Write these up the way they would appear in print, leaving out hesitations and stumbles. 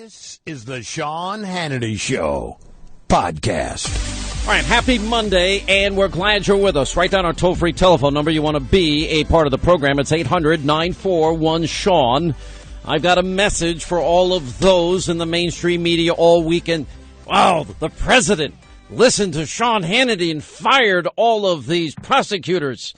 This is the Sean Hannity Show podcast. All right, happy Monday, and we're glad you're with us. Write down our toll-free telephone number. You want to be a part of the program. It's 800-941-SEAN. I've got a message for all of those in the mainstream media all weekend. Wow, the president listened to Sean Hannity and fired all of these prosecutors,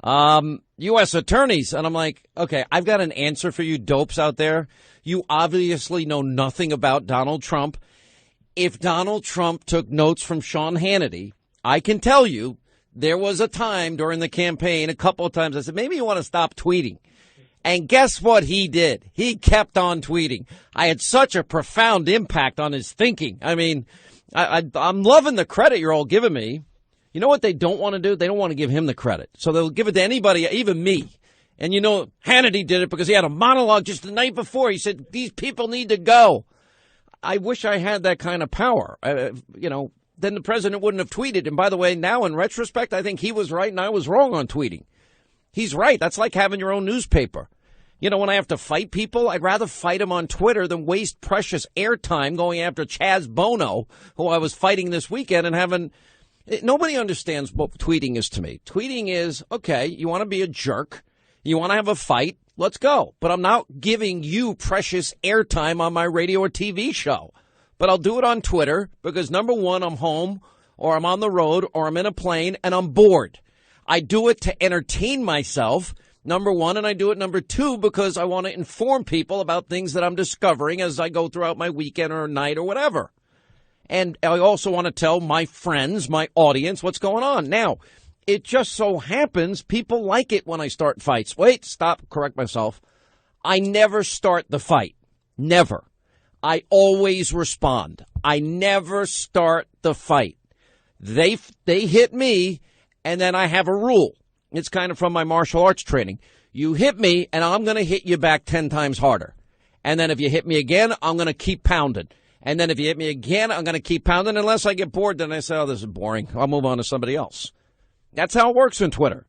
U.S. attorneys. And I'm like, okay, I've got an answer for you dopes out there. You obviously know nothing about Donald Trump. If Donald Trump took notes from Sean Hannity, I can tell you there was a time during the campaign, a couple of times, I said, maybe you want to stop tweeting. And guess what he did? He kept on tweeting. I had such a profound impact on his thinking. I mean, I'm loving the credit you're all giving me. You know what they don't want to do? They don't want to give him the credit. So they'll give it to anybody, even me. And you know, Hannity did it because he had a monologue just the night before. He said, these people need to go. I wish I had that kind of power. Then the president wouldn't have tweeted. And by the way, now in retrospect, I think he was right and I was wrong on tweeting. He's right. That's like having your own newspaper. You know, when I have to fight people, I'd rather fight them on Twitter than waste precious airtime going after Chaz Bono, who I was fighting this weekend and having. Nobody understands what tweeting is to me. Tweeting is, okay, you want to be a jerk. You want to have a fight? Let's go. But I'm not giving you precious airtime on my radio or TV show. But I'll do it on Twitter because, number one, I'm home or I'm on the road or I'm in a plane and I'm bored. I do it to entertain myself, number one, and I do it, number two, because I want to inform people about things that I'm discovering as I go throughout my weekend or night or whatever. And I also want to tell my friends, my audience, what's going on. Now, it just so happens people like it when I start fights. Wait, stop, correct myself. I never start the fight. Never. I always respond. I never start the fight. They hit me, and then I have a rule. It's kind of from my martial arts training. You hit me, and I'm going to hit you back 10 times harder. And then if you hit me again, I'm going to keep pounding. And then if you hit me again, I'm going to keep pounding unless I get bored. Then I say, oh, this is boring. I'll move on to somebody else. That's how it works on Twitter.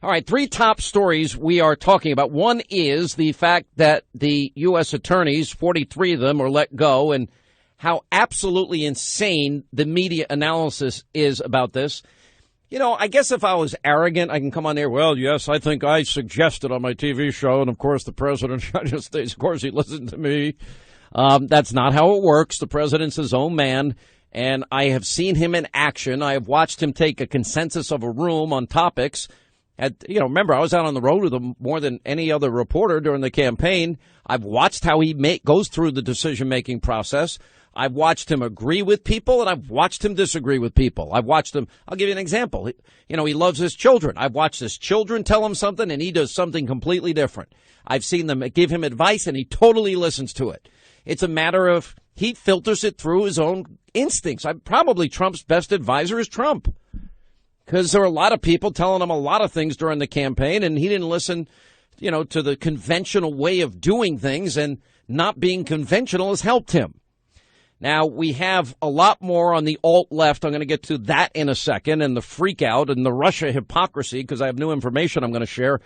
All right, 3 top stories we are talking about. One is the fact that the U.S. attorneys, 43 of them, are let go, and how absolutely insane the media analysis is about this. You know, I guess if I was arrogant, I can come on there, well, yes, I think I suggested on my TV show, and of course the president, of course he listened to me. That's not how it works. The president's his own man. And I have seen him in action. I have watched him take a consensus of a room on topics. Remember, I was out on the road with him more than any other reporter during the campaign. I've watched how he goes through the decision-making process. I've watched him agree with people, and I've watched him disagree with people. I've watched him. I'll give you an example. He loves his children. I've watched his children tell him something, and he does something completely different. I've seen them give him advice, and he totally listens to it. It's a matter of he filters it through his own instincts. Probably Trump's best advisor is Trump, because there are a lot of people telling him a lot of things during the campaign, and he didn't listen, to the conventional way of doing things, and not being conventional has helped him. Now, we have a lot more on the alt left. I'm going to get to that in a second, and the freak out and the Russia hypocrisy, because I have new information I'm going to share.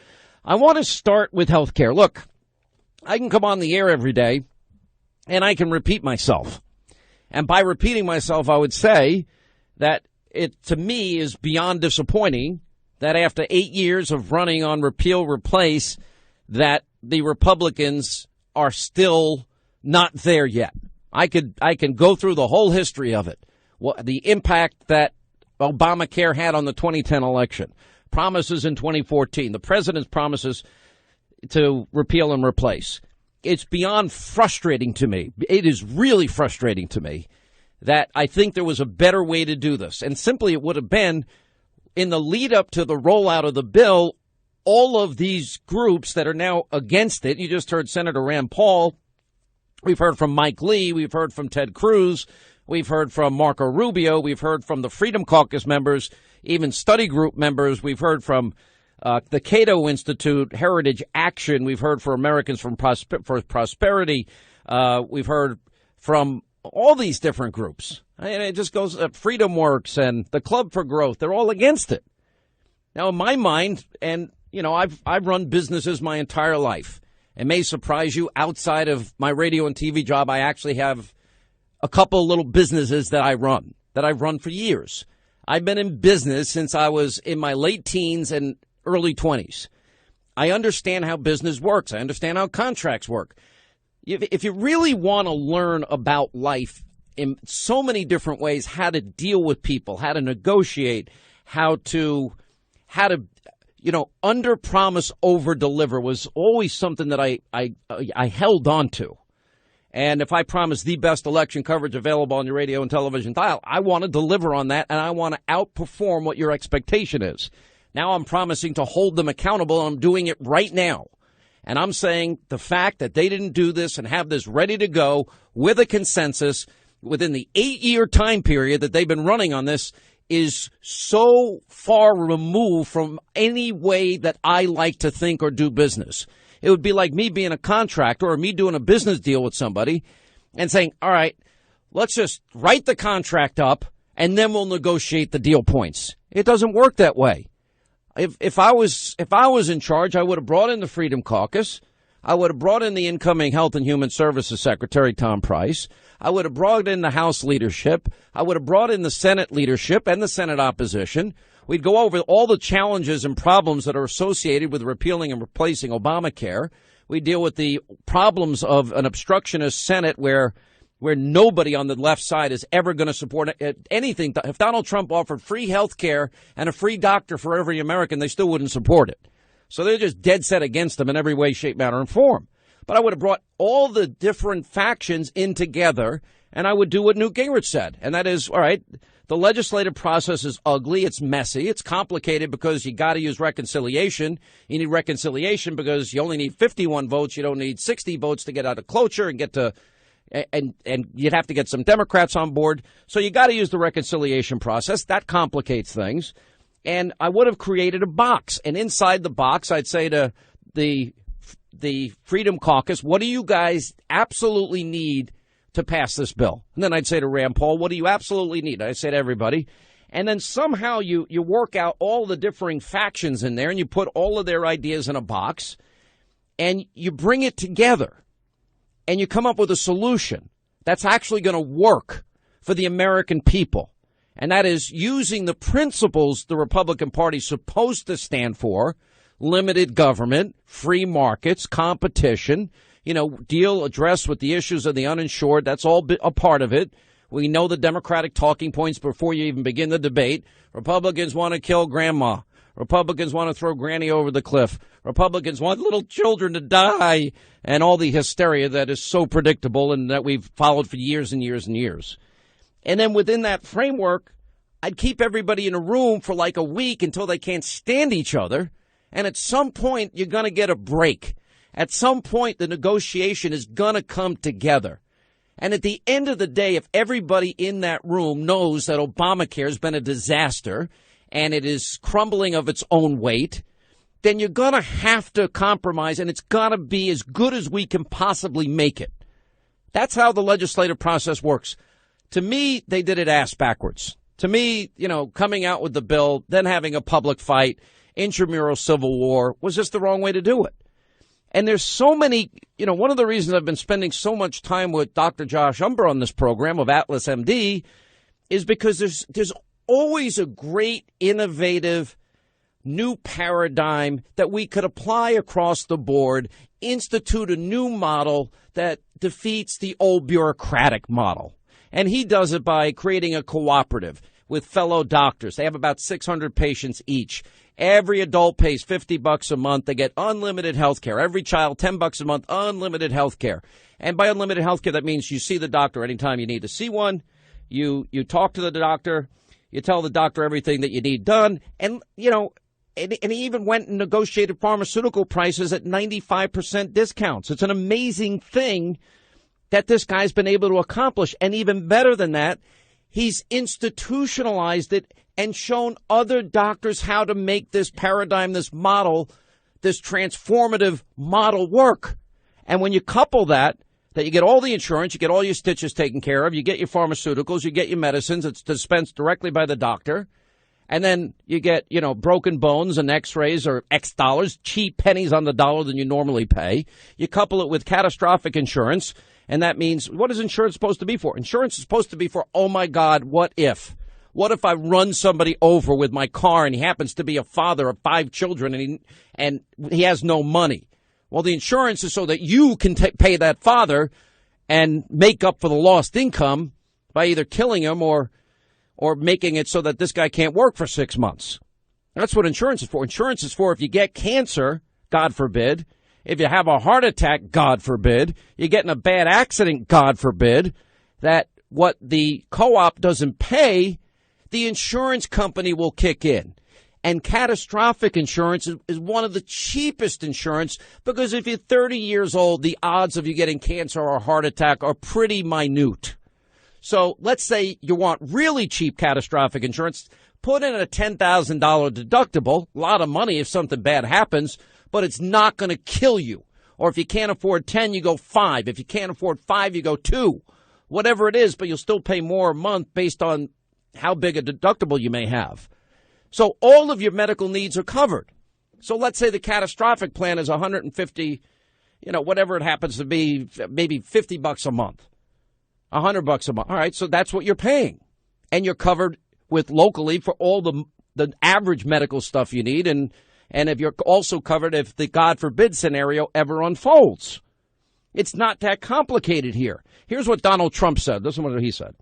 I want to start with health care. Look, I can come on the air every day, and I can repeat myself. And by repeating myself, I would say that it, to me, is beyond disappointing that after 8 years of running on repeal, replace, that the Republicans are still not there yet. I can go through the whole history of it. The impact that Obamacare had on the 2010 election, promises in 2014, the president's promises to repeal and replace. It's beyond frustrating to me. It is really frustrating to me that I think there was a better way to do this. And simply it would have been in the lead up to the rollout of the bill, all of these groups that are now against it. You just heard Senator Rand Paul. We've heard from Mike Lee. We've heard from Ted Cruz. We've heard from Marco Rubio. We've heard from the Freedom Caucus members, even study group members. We've heard from the Cato Institute, Heritage Action. We've heard from Americans for Prosperity. We've heard from all these different groups. And it just goes, Freedom Works and the Club for Growth. They're all against it. Now, in my mind, and, I've run businesses my entire life. It may surprise you. Outside of my radio and TV job, I actually have a couple little businesses that I've run for years. I've been in business since I was in my late teens and early 20s. I understand how business works. I understand how contracts work. If you really want to learn about life in so many different ways, how to deal with people, how to negotiate, how to under promise, over deliver was always something that I held on to. And if I promise the best election coverage available on your radio and television dial, I want to deliver on that, and I want to outperform what your expectation is. Now I'm promising to hold them accountable, and I'm doing it right now. And I'm saying the fact that they didn't do this and have this ready to go with a consensus within the 8-year time period that they've been running on this is so far removed from any way that I like to think or do business. It would be like me being a contractor or me doing a business deal with somebody and saying, all right, let's just write the contract up and then we'll negotiate the deal points. It doesn't work that way. If I was in charge, I would have brought in the Freedom Caucus. I would have brought in the incoming Health and Human Services Secretary, Tom Price. I would have brought in the House leadership. I would have brought in the Senate leadership and the Senate opposition. We'd go over all the challenges and problems that are associated with repealing and replacing Obamacare. We deal with the problems of an obstructionist Senate where nobody on the left side is ever going to support anything. If Donald Trump offered free health care and a free doctor for every American, they still wouldn't support it. So they're just dead set against them in every way, shape, manner, and form. But I would have brought all the different factions in together, and I would do what Newt Gingrich said. And that is, all right, the legislative process is ugly. It's messy. It's complicated because you got to use reconciliation. You need reconciliation because you only need 51 votes. You don't need 60 votes to get out of cloture and get to and you'd have to get some Democrats on board. So you got to use the reconciliation process. That complicates things. And I would have created a box. And inside the box, I'd say to the Freedom Caucus, what do you guys absolutely need to pass this bill? And then I'd say to Rand Paul, what do you absolutely need? I'd say to everybody. And then somehow you work out all the differing factions in there and you put all of their ideas in a box and you bring it together and you come up with a solution that's actually going to work for the American people. And that is using the principles the Republican Party is supposed to stand for: limited government, free markets, competition, address with the issues of the uninsured. That's all a part of it. We know the Democratic talking points before you even begin the debate. Republicans want to kill grandma. Republicans want to throw granny over the cliff. Republicans want little children to die, and all the hysteria that is so predictable and that we've followed for years and years and years. And then within that framework, I'd keep everybody in a room for like a week until they can't stand each other. And at some point, you're going to get a break. At some point, the negotiation is going to come together. And at the end of the day, if everybody in that room knows that Obamacare has been a disaster and it is crumbling of its own weight, then you're going to have to compromise, and it's got to be as good as we can possibly make it. That's how the legislative process works. To me, they did it ass backwards. To me, coming out with the bill, then having a public fight, intramural civil war was just the wrong way to do it. And there's so many, one of the reasons I've been spending so much time with Dr. Josh Umber on this program of Atlas MD is because there's always a great, innovative, new paradigm that we could apply across the board, institute a new model that defeats the old bureaucratic model. And he does it by creating a cooperative with fellow doctors. They have about 600 patients each. Every adult pays $50 a month. They get unlimited health care. Every child, $10 a month, unlimited health care. And by unlimited health care, that means you see the doctor anytime you need to see one. You talk to the doctor. You tell the doctor everything that you need done. And, and he even went and negotiated pharmaceutical prices at 95% discounts. It's an amazing thing that this guy's been able to accomplish. And even better than that, he's institutionalized it and shown other doctors how to make this paradigm, this model, this transformative model work. And when you couple that you get all the insurance, you get all your stitches taken care of, you get your pharmaceuticals, you get your medicines, it's dispensed directly by the doctor, And then you get, broken bones and x-rays or X dollars, cheap pennies on the dollar than you normally pay. You couple it with catastrophic insurance, and that means, what is insurance supposed to be for? Insurance is supposed to be for, oh my God, what if? What if I run somebody over with my car and he happens to be a father of 5 children and he has no money? Well, the insurance is so that you can pay that father and make up for the lost income by either killing him or making it so that this guy can't work for 6 months. That's what insurance is for. Insurance is for if you get cancer, God forbid, if you have a heart attack, God forbid, you get in a bad accident, God forbid, that what the co-op doesn't pay, the insurance company will kick in. And catastrophic insurance is one of the cheapest insurance because if you're 30 years old, the odds of you getting cancer or a heart attack are pretty minute. So let's say you want really cheap catastrophic insurance, put in a $10,000 deductible, a lot of money if something bad happens, but it's not going to kill you. Or if you can't afford 10, you go 5. If you can't afford 5, you go 2. Whatever it is, but you'll still pay more a month based on how big a deductible you may have. So all of your medical needs are covered. So let's say the catastrophic plan is 150, whatever it happens to be, maybe $50 a month, $100 a month. All right, so that's what you're paying. And you're covered with locally for all the average medical stuff you need. And if you're also covered if the God forbid scenario ever unfolds. It's not that complicated here. Here's what Donald Trump said. This is what he said.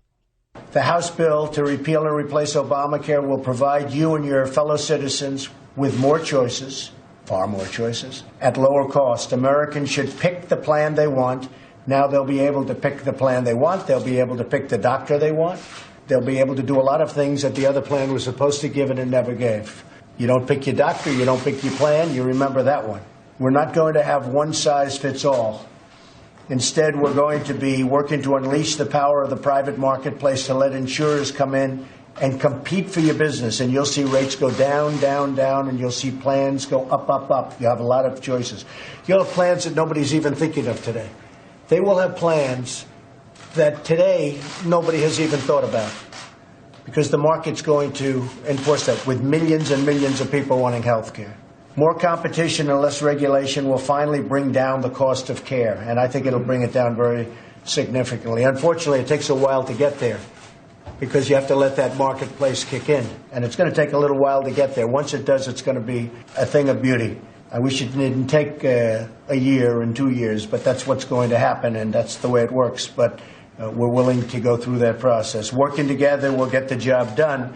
The House bill to repeal and replace Obamacare will provide you and your fellow citizens with more choices, far more choices, at lower cost. Americans should pick the plan they want. Now they'll be able to pick the plan they want. They'll be able to pick the doctor they want. They'll be able to do a lot of things that the other plan was supposed to give and never gave. You don't pick your doctor, you don't pick your plan, you remember that one. We're not going to have one size fits all. Instead, we're going to be working to unleash the power of the private marketplace to let insurers come in and compete for your business. And you'll see rates go down, down, down, and you'll see plans go up, up, up. You have a lot of choices. You'll have plans that nobody's even thinking of today. They will have plans that today nobody has even thought about because the market's going to enforce that with millions and millions of people wanting health care. More competition and less regulation will finally bring down the cost of care, and I think it'll bring it down very significantly. Unfortunately, it takes a while to get there because you have to let that marketplace kick in, and it's going to take a little while to get there. Once it does, it's going to be a thing of beauty. I wish it didn't take a year and 2 years, but that's what's going to happen, and that's the way it works. But we're willing to go through that process. Working together, we'll get the job done.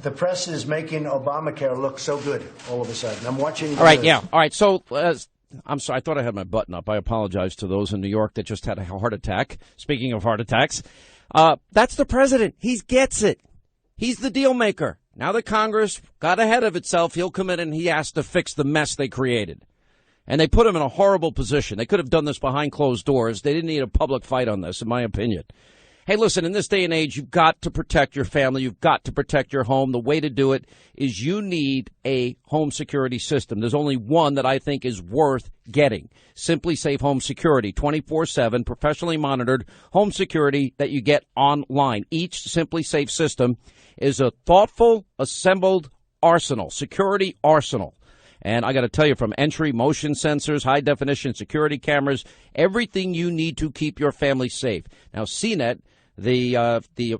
The press is making Obamacare look so good all of a sudden. I'm watching. All right, yeah. All right, so I'm sorry. I thought I had my button up. I apologize to those in New York that just had a heart attack. Speaking of heart attacks, that's the president. He gets it. He's the deal maker. Now that Congress got ahead of itself, he'll come in and he has to fix the mess they created. And they put him in a horrible position. They could have done this behind closed doors. They didn't need a public fight on this, in my opinion. Hey, listen, in this day and age, you've got to protect your family. You've got to protect your home. The way to do it is you need a home security system. There's only one that I think is worth getting. Simply Safe Home Security, 24/7, professionally monitored home security that you get online. Each Simply Safe system is a thoughtful, assembled arsenal, security arsenal. And I got to tell you, from entry, motion sensors, high-definition security cameras, everything you need to keep your family safe. Now, CNET, the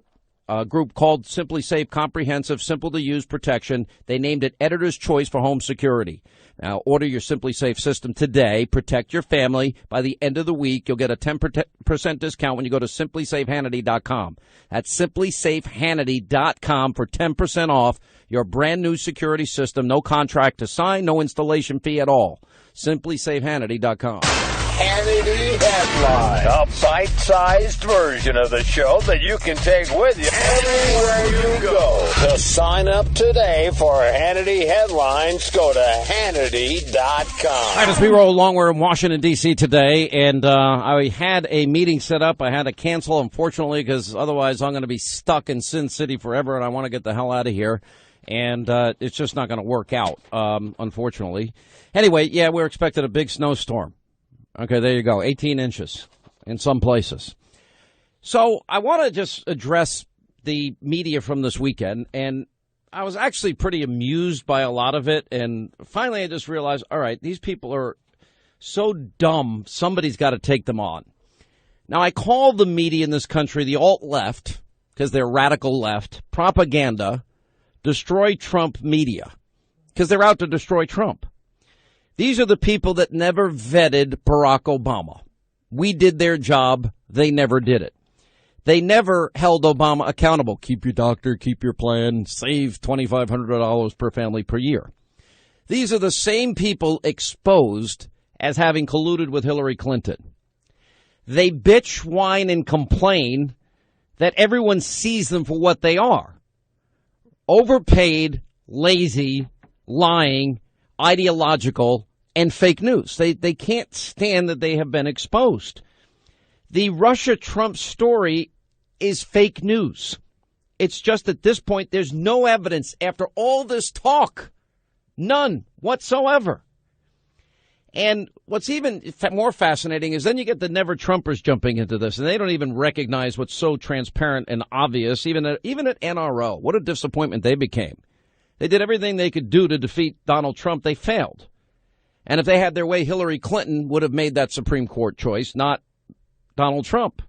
group called Simply Safe Comprehensive, Simple-to-Use Protection, they named it Editor's Choice for Home Security. Now, order your Simply Safe system today. Protect your family. By the end of the week, you'll get a 10% discount when you go to simplysafehannity.com. That's simplysafehannity.com for 10% off your brand new security system. No contract to sign, no installation fee at all. simplysafehannity.com. Hannity Headline, a bite-sized version of the show that you can take with you everywhere you go. To sign up today for Hannity Headlines, go to Hannity.com. All right, as we roll along, we're in Washington, D.C. today, and I had a meeting set up. I had to cancel, unfortunately, because otherwise I'm going to be stuck in Sin City forever, and I want to get the hell out of here. And it's just not going to work out, unfortunately. Anyway, yeah, we're expecting a big snowstorm. Okay, there you go, 18 inches in some places. So I want to just address the media from this weekend, and I was actually pretty amused by a lot of it. And finally, I just realized, all right, these people are so dumb, somebody's got to take them on. Now, I call the media in this country the alt-left, because they're radical left, propaganda, destroy Trump media, because they're out to destroy Trump. These are the people that never vetted Barack Obama. We did their job. They never did it. They never held Obama accountable. Keep your doctor, keep your plan, save $2,500 per family per year. These are the same people exposed as having colluded with Hillary Clinton. They bitch, whine, and complain that everyone sees them for what they are. Overpaid, lazy, lying, ideological, and fake news. They can't stand that they have been exposed. The Russia-Trump story is fake news. It's just at this point, there's no evidence after all this talk. None whatsoever. And what's even more fascinating is then you get the never-Trumpers jumping into this, and they don't even recognize what's so transparent and obvious, even at NRO. What a disappointment they became. They did everything they could do to defeat Donald Trump. They failed. And if they had their way, Hillary Clinton would have made that Supreme Court choice, not Donald Trump.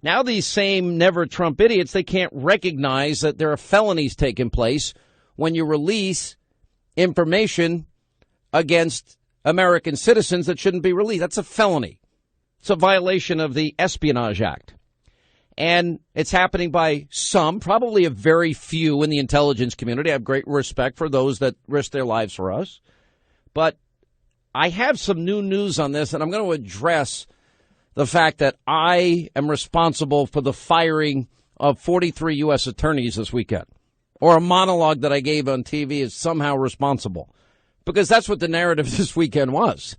Now these same never-Trump idiots, they can't recognize that there are felonies taking place when you release information against American citizens that shouldn't be released. That's a felony. It's a violation of the Espionage Act. And it's happening by some, probably a very few in the intelligence community. I have great respect for those that risk their lives for us. But I have some new news on this, and I'm going to address the fact that I am responsible for the firing of 43 U.S. attorneys this weekend, or a monologue that I gave on TV is somehow responsible, because that's what the narrative this weekend was.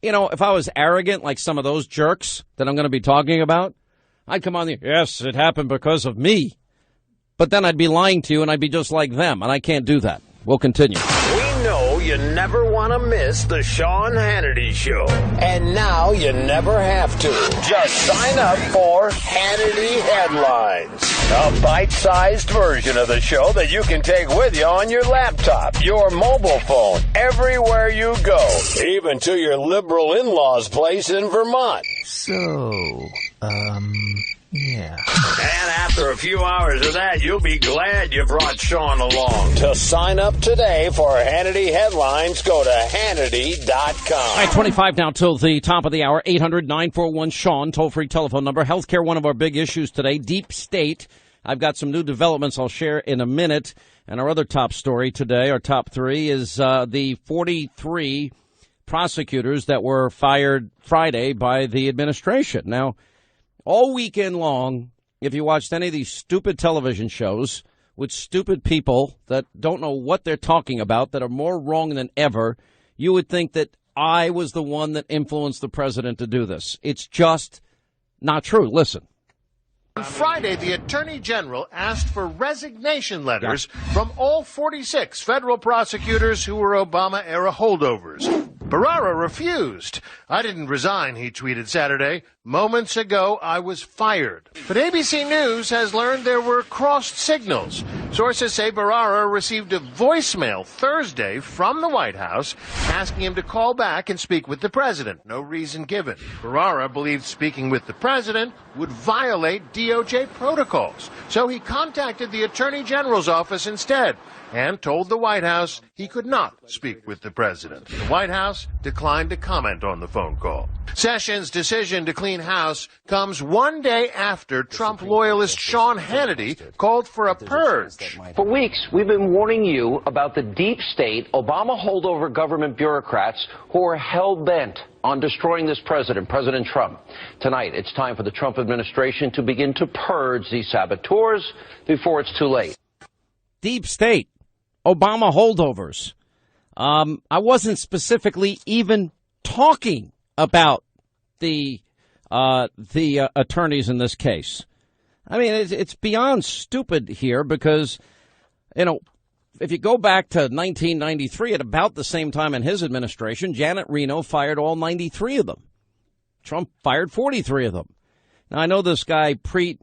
You know, if I was arrogant like some of those jerks that I'm going to be talking about, I'd come on the, yes, it happened because of me. But then I'd be lying to you and I'd be just like them, and I can't do that. We'll continue. We know you never want to miss the Sean Hannity Show. And now you never have to. Just sign up for Hannity Headlines, a bite-sized version of the show that you can take with you on your laptop, your mobile phone, everywhere you go, even to your liberal in-laws' place in Vermont. Yeah. And after a few hours of that, you'll be glad you brought Sean along. To sign up today for Hannity Headlines, go to Hannity.com. All right, 25 now till the top of the hour. 800-941-SEAN, toll-free telephone number. Healthcare, one of our big issues today. Deep state. I've got some new developments I'll share in a minute. And our other top story today, our top three, is the 43 prosecutors that were fired Friday by the administration. Now, all weekend long, if you watched any of these stupid television shows with stupid people that don't know what they're talking about, that are more wrong than ever, you would think that I was the one that influenced the president to do this. It's just not true. Listen. On Friday, the Attorney General asked for resignation letters from all 46 federal prosecutors who were Obama-era holdovers. Barrera refused. I didn't resign, he tweeted Saturday. Moments ago, I was fired. But ABC News has learned there were crossed signals. Sources say Barrera received a voicemail Thursday from the White House asking him to call back and speak with the president. No reason given. Barrera believed speaking with the president would violate DOJ protocols. So he contacted the Attorney General's office instead and told the White House he could not speak with the president. The White House declined to comment on the phone call. Sessions' decision to clean house comes one day after Trump loyalist Sean Hannity called for a purge. For weeks, we've been warning you about the deep state, Obama holdover government bureaucrats who are hell-bent on destroying this president, President Trump. Tonight, it's time for the Trump administration to begin to purge these saboteurs before it's too late. Deep state, Obama holdovers. I wasn't specifically even talking about the attorneys in this case. I mean, it's beyond stupid here because, you know, if you go back to 1993, at about the same time in his administration, Janet Reno fired all 93 of them. Trump fired 43 of them. Now, I know this guy, Preet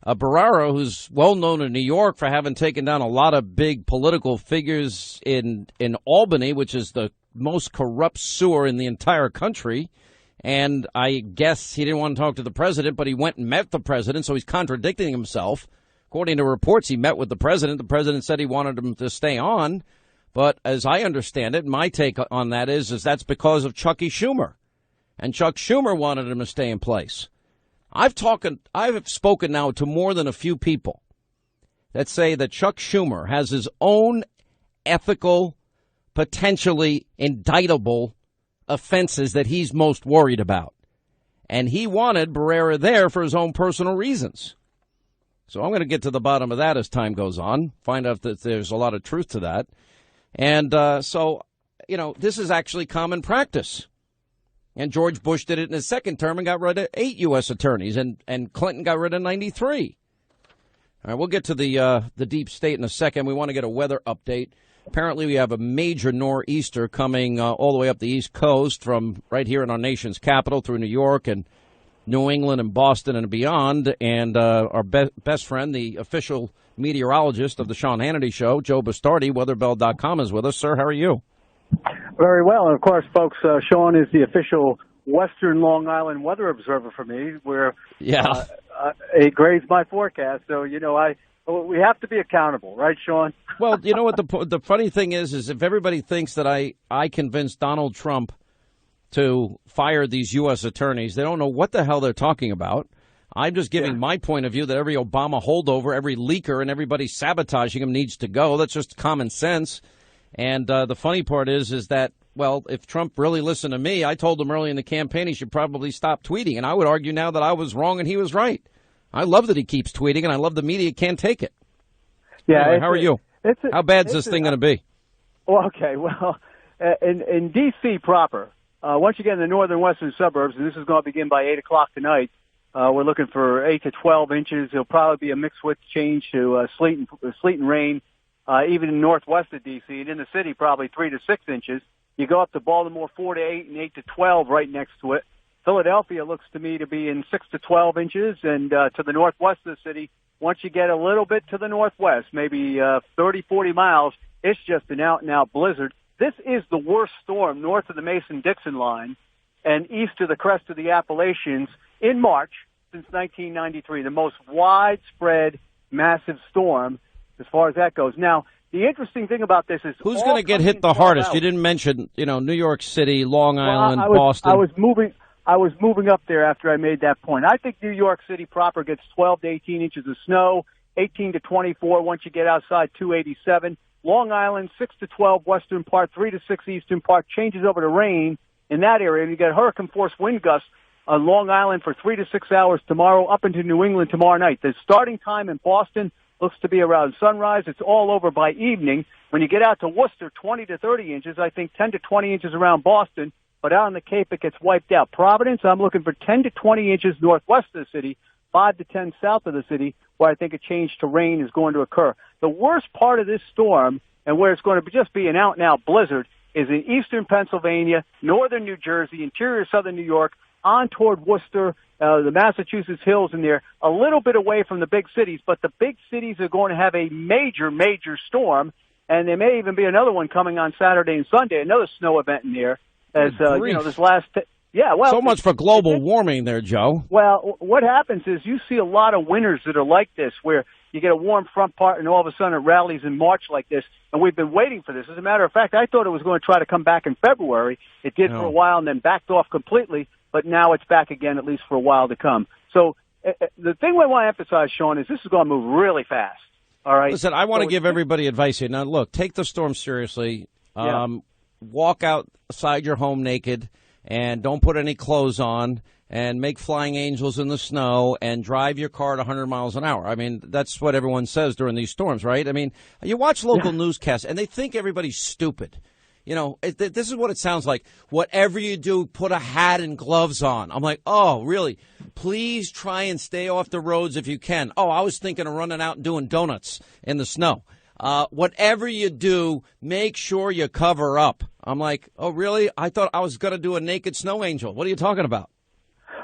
Barrera, who's well known in New York for having taken down a lot of big political figures in Albany, which is the most corrupt sewer in the entire country. And I guess he didn't want to talk to the president, but he went and met the president, so he's contradicting himself. According to reports, he met with the president. The president said he wanted him to stay on. But as I understand it, my take on that is that's because of Chucky Schumer. And Chuck Schumer wanted him to stay in place. I've spoken now to more than a few people that say that Chuck Schumer has his own ethical, potentially indictable offenses that he's most worried about. And he wanted Barrera there for his own personal reasons. So I'm going to get to the bottom of that as time goes on, find out that there's a lot of truth to that. And so, this is actually common practice. And George Bush did it in his second term and got rid of 8 U.S. attorneys, and Clinton got rid of 93. All right, we'll get to the deep state in a second. We want to get a weather update. Apparently, we have a major nor'easter coming all the way up the East Coast from right here in our nation's capital through New York and New England and Boston and beyond. And our best friend, the official meteorologist of the Sean Hannity Show, Joe Bastardi, weatherbell.com, is with us. Sir, how are you? Very well. And, of course, folks, Sean is the official Western Long Island weather observer for me, where it grades my forecast. So, we have to be accountable, right, Sean? Well, you know what the funny thing is if everybody thinks that I convinced Donald Trump to fire these U.S. attorneys, they don't know what the hell they're talking about. I'm just giving my point of view that every Obama holdover, every leaker, and everybody sabotaging him needs to go. That's just common sense. And the funny part is that, well, if Trump really listened to me, I told him early in the campaign he should probably stop tweeting. And I would argue now that I was wrong and he was right. I love that he keeps tweeting, and I love the media can't take it. Yeah. Anyway, how are you? How bad is this thing going to be? Well, okay. Well, in D.C. proper, once you get in the northern western suburbs, and this is going to begin by 8 o'clock tonight, we're looking for 8 to 12 inches. It'll probably be a mixed with change to sleet and rain. Even in northwest of D.C. and in the city, probably 3 to 6 inches. You go up to Baltimore, 4 to 8 and 8 to 12 right next to it. Philadelphia looks to me to be in 6 to 12 inches. And to the northwest of the city, once you get a little bit to the northwest, maybe 30, 40 miles, it's just an out-and-out blizzard. This is the worst storm north of the Mason-Dixon line and east of the crest of the Appalachians in March since 1993, the most widespread, massive storm as far as that goes. Now, the interesting thing about this is who's going to get hit the hardest? You didn't mention, New York City, Long Island, Boston. I was moving up there after I made that point. I think New York City proper gets 12 to 18 inches of snow, 18 to 24 once you get outside 287. Long Island, 6 to 12 western part, 3 to 6 eastern part, changes over to rain in that area. And you get hurricane force wind gusts on Long Island for 3 to 6 hours tomorrow, up into New England tomorrow night. The starting time in Boston looks to be around sunrise. It's all over by evening. When you get out to Worcester, 20 to 30 inches. I think 10 to 20 inches around Boston. But out on the Cape, it gets wiped out. Providence, I'm looking for 10 to 20 inches northwest of the city, 5 to 10 south of the city, where I think a change to rain is going to occur. The worst part of this storm, and where it's going to just be an out-and-out blizzard, is in eastern Pennsylvania, northern New Jersey, interior southern New York, on toward Worcester, the Massachusetts hills in there, a little bit away from the big cities. But the big cities are going to have a major, major storm, and there may even be another one coming on Saturday and Sunday, another snow event in there. As this last, so much for global warming there, Joe. Well, what happens is you see a lot of winters that are like this, where you get a warm front part, and all of a sudden it rallies in March like this. And we've been waiting for this. As a matter of fact, I thought it was going to try to come back in February. It did for a while, and then backed off completely. But now it's back again, at least for a while to come. So the thing we want to emphasize, Sean, is this is going to move really fast. All right. Listen, I want to give everybody advice here. Now, look, take the storm seriously. Walk outside your home naked and don't put any clothes on and make flying angels in the snow and drive your car at 100 miles an hour. I mean, that's what everyone says during these storms, right? I mean, you watch local newscasts and they think everybody's stupid. This is what it sounds like. Whatever you do, put a hat and gloves on. I'm like, oh, really? Please try and stay off the roads if you can. Oh, I was thinking of running out and doing donuts in the snow. Whatever you do, make sure you cover up. I'm like, oh, really? I thought I was going to do a naked snow angel. What are you talking about?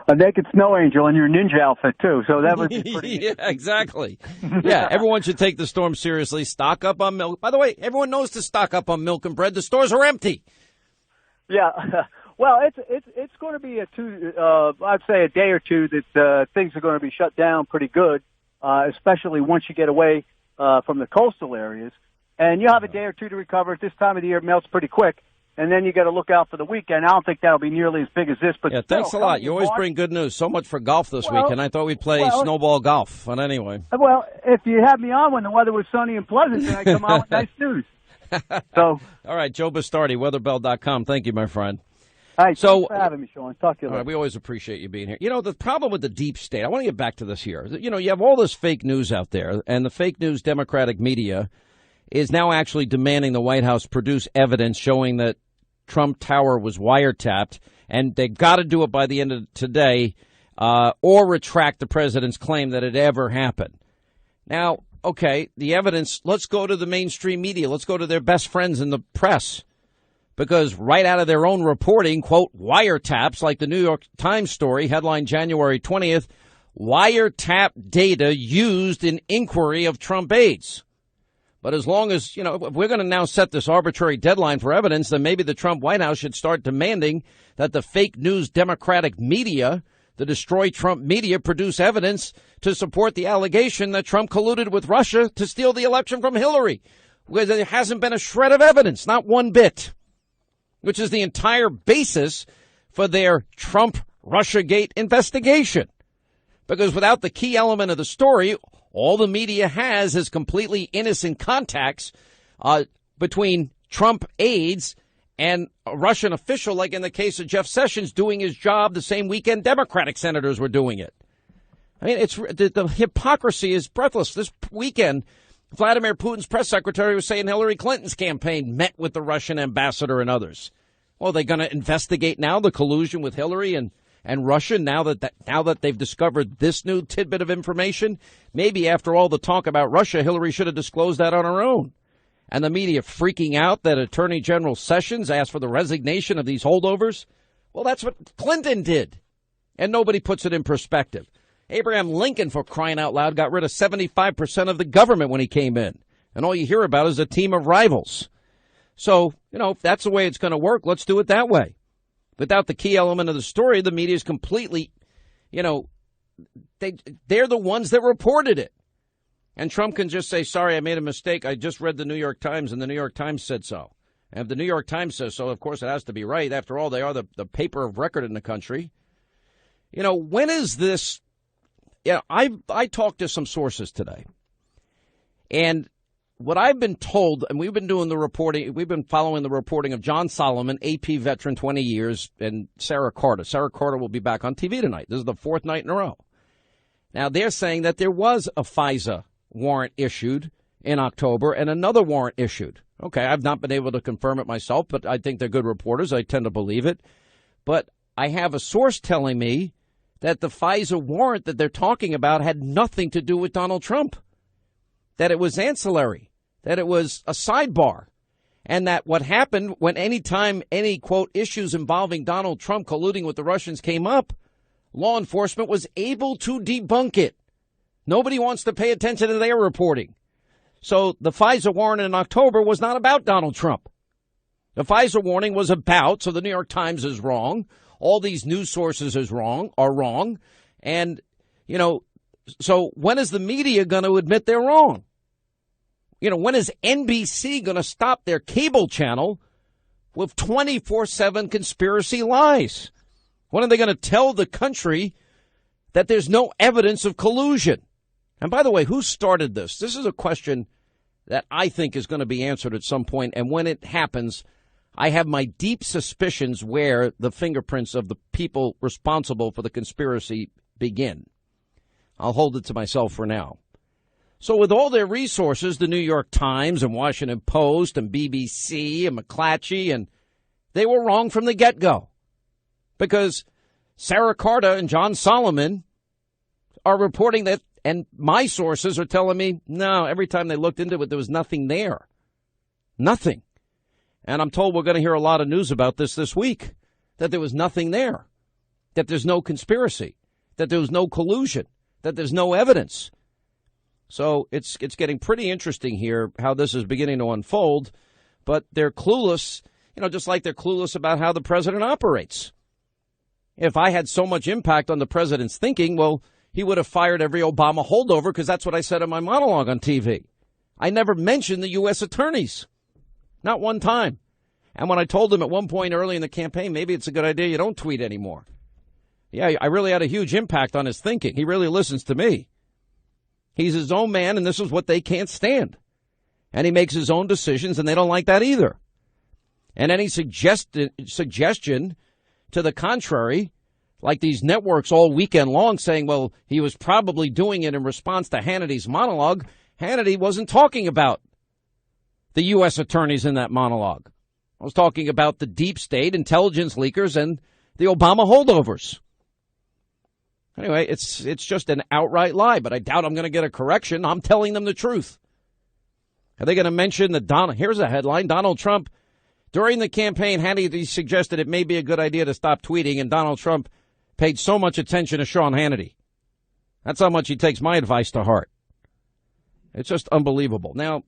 a naked snow angel in your ninja outfit, too. So that would be pretty Yeah, exactly. Yeah, everyone should take the storm seriously. Stock up on milk. By the way, everyone knows to stock up on milk and bread. The stores are empty. Yeah. Well, it's going to be I'd say a day or two that things are going to be shut down pretty good, especially once you get away from the coastal areas. And you'll have a day or two to recover. At this time of the year, it melts pretty quick. And then you got to look out for the weekend. I don't think that'll be nearly as big as this. But yeah, thanks a lot. You always bring good news. So much for golf this weekend. I thought we'd play snowball golf. But anyway. Well, if you had me on when the weather was sunny and pleasant, then I come out with nice news. So, all right, Joe Bastardi, weatherbell.com. Thank you, my friend. All right, thanks for having me, Sean. Talk to you later. All right, we always appreciate you being here. You know, the problem with the deep state, I want to get back to this here. You know, you have all this fake news out there, and the fake news Democratic media is now actually demanding the White House produce evidence showing that Trump Tower was wiretapped, and they've got to do it by the end of today or retract the president's claim that it ever happened. Now, okay, the evidence, let's go to the mainstream media. Let's go to their best friends in the press. Because right out of their own reporting, quote, wiretaps, like the New York Times story, headline January 20th, wiretap data used in inquiry of Trump aides. But as long as, you know, if we're going to now set this arbitrary deadline for evidence, then maybe the Trump White House should start demanding that the fake news Democratic media, the destroy Trump media, produce evidence to support the allegation that Trump colluded with Russia to steal the election from Hillary, where there hasn't been a shred of evidence, not one bit, which is the entire basis for their Trump-Russiagate investigation. Because without the key element of the story, all the media has is completely innocent contacts between Trump aides and a Russian official, like in the case of Jeff Sessions doing his job the same weekend Democratic senators were doing it. I mean, the hypocrisy is breathless. This weekend, Vladimir Putin's press secretary was saying Hillary Clinton's campaign met with the Russian ambassador and others. Well, are they going to investigate now the collusion with Hillary and Russia now that they've discovered this new tidbit of information? Maybe after all the talk about Russia, Hillary should have disclosed that on her own. And the media freaking out that Attorney General Sessions asked for the resignation of these holdovers. Well, that's what Clinton did. And nobody puts it in perspective. Abraham Lincoln, for crying out loud, got rid of 75% of the government when he came in. And all you hear about is a team of rivals. So, you know, if that's the way it's going to work, let's do it that way. Without the key element of the story, the media is completely, you know, they're the ones that reported it. And Trump can just say, sorry, I made a mistake. I just read the New York Times, and the New York Times said so. And if the New York Times says so, of course, it has to be right. After all, they are the paper of record in the country. You know, when is this? Yeah, I talked to some sources today. And what I've been told, and we've been doing the reporting, we've been following the reporting of John Solomon, AP veteran, 20 years, and Sarah Carter. Sarah Carter will be back on TV tonight. This is the fourth night in a row. Now, they're saying that there was a FISA warrant issued in October and another warrant issued. Okay, I've not been able to confirm it myself, but I think they're good reporters. I tend to believe it. But I have a source telling me that the FISA warrant that they're talking about had nothing to do with Donald Trump, that it was ancillary, that it was a sidebar, and that what happened when any time any, quote, issues involving Donald Trump colluding with the Russians came up, law enforcement was able to debunk it. Nobody wants to pay attention to their reporting. So the FISA warrant in October was not about Donald Trump. The FISA warning was about, so the New York Times is wrong, all these news sources are wrong, and, you know, so when is the media going to admit they're wrong? You know, when is NBC going to stop their cable channel with 24/7 conspiracy lies? When are they going to tell the country that there's no evidence of collusion? And by the way, who started this? This is a question that I think is going to be answered at some point. And when it happens, I have my deep suspicions where the fingerprints of the people responsible for the conspiracy begin. I'll hold it to myself for now. So with all their resources, the New York Times and Washington Post and BBC and McClatchy, and they were wrong from the get-go. Because Sarah Carter and John Solomon are reporting that, and my sources are telling me, no, every time they looked into it, there was nothing there. Nothing. And I'm told we're going to hear a lot of news about this week, that there was nothing there, that there's no conspiracy, that there was no collusion, that there's no evidence. So it's getting pretty interesting here how this is beginning to unfold, but they're clueless, just like they're clueless about how the president operates. If I had so much impact on the president's thinking, well, he would have fired every Obama holdover, because that's what I said in my monologue on TV. I never mentioned the U.S. attorneys. Not one time. And when I told him at one point early in the campaign, maybe it's a good idea you don't tweet anymore. Yeah, I really had a huge impact on his thinking. He really listens to me. He's his own man, and this is what they can't stand. And he makes his own decisions, and they don't like that either. And any suggestion to the contrary, like these networks all weekend long saying, well, he was probably doing it in response to Hannity's monologue. Hannity wasn't talking about the U.S. attorneys in that monologue. I was talking about the deep state, intelligence leakers, and the Obama holdovers. Anyway, it's just an outright lie, but I doubt I'm going to get a correction. I'm telling them the truth. Are they going to mention that here's a headline, Donald Trump, during the campaign, Hannity suggested it may be a good idea to stop tweeting, and Donald Trump paid so much attention to Sean Hannity. That's how much he takes my advice to heart. It's just unbelievable. Now,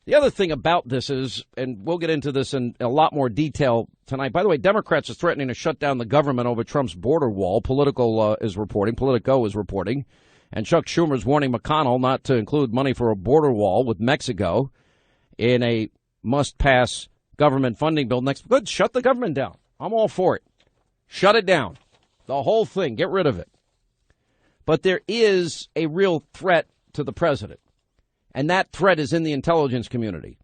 the other thing about this is, and we'll get into this in a lot more detail tonight. By the way, Democrats are threatening to shut down the government over Trump's border wall. Politico is reporting. And Chuck Schumer's warning McConnell not to include money for a border wall with Mexico in a must-pass government funding bill next. Good, shut the government down. I'm all for it. Shut it down. The whole thing. Get rid of it. But there is a real threat to the president. And that threat is in the intelligence community.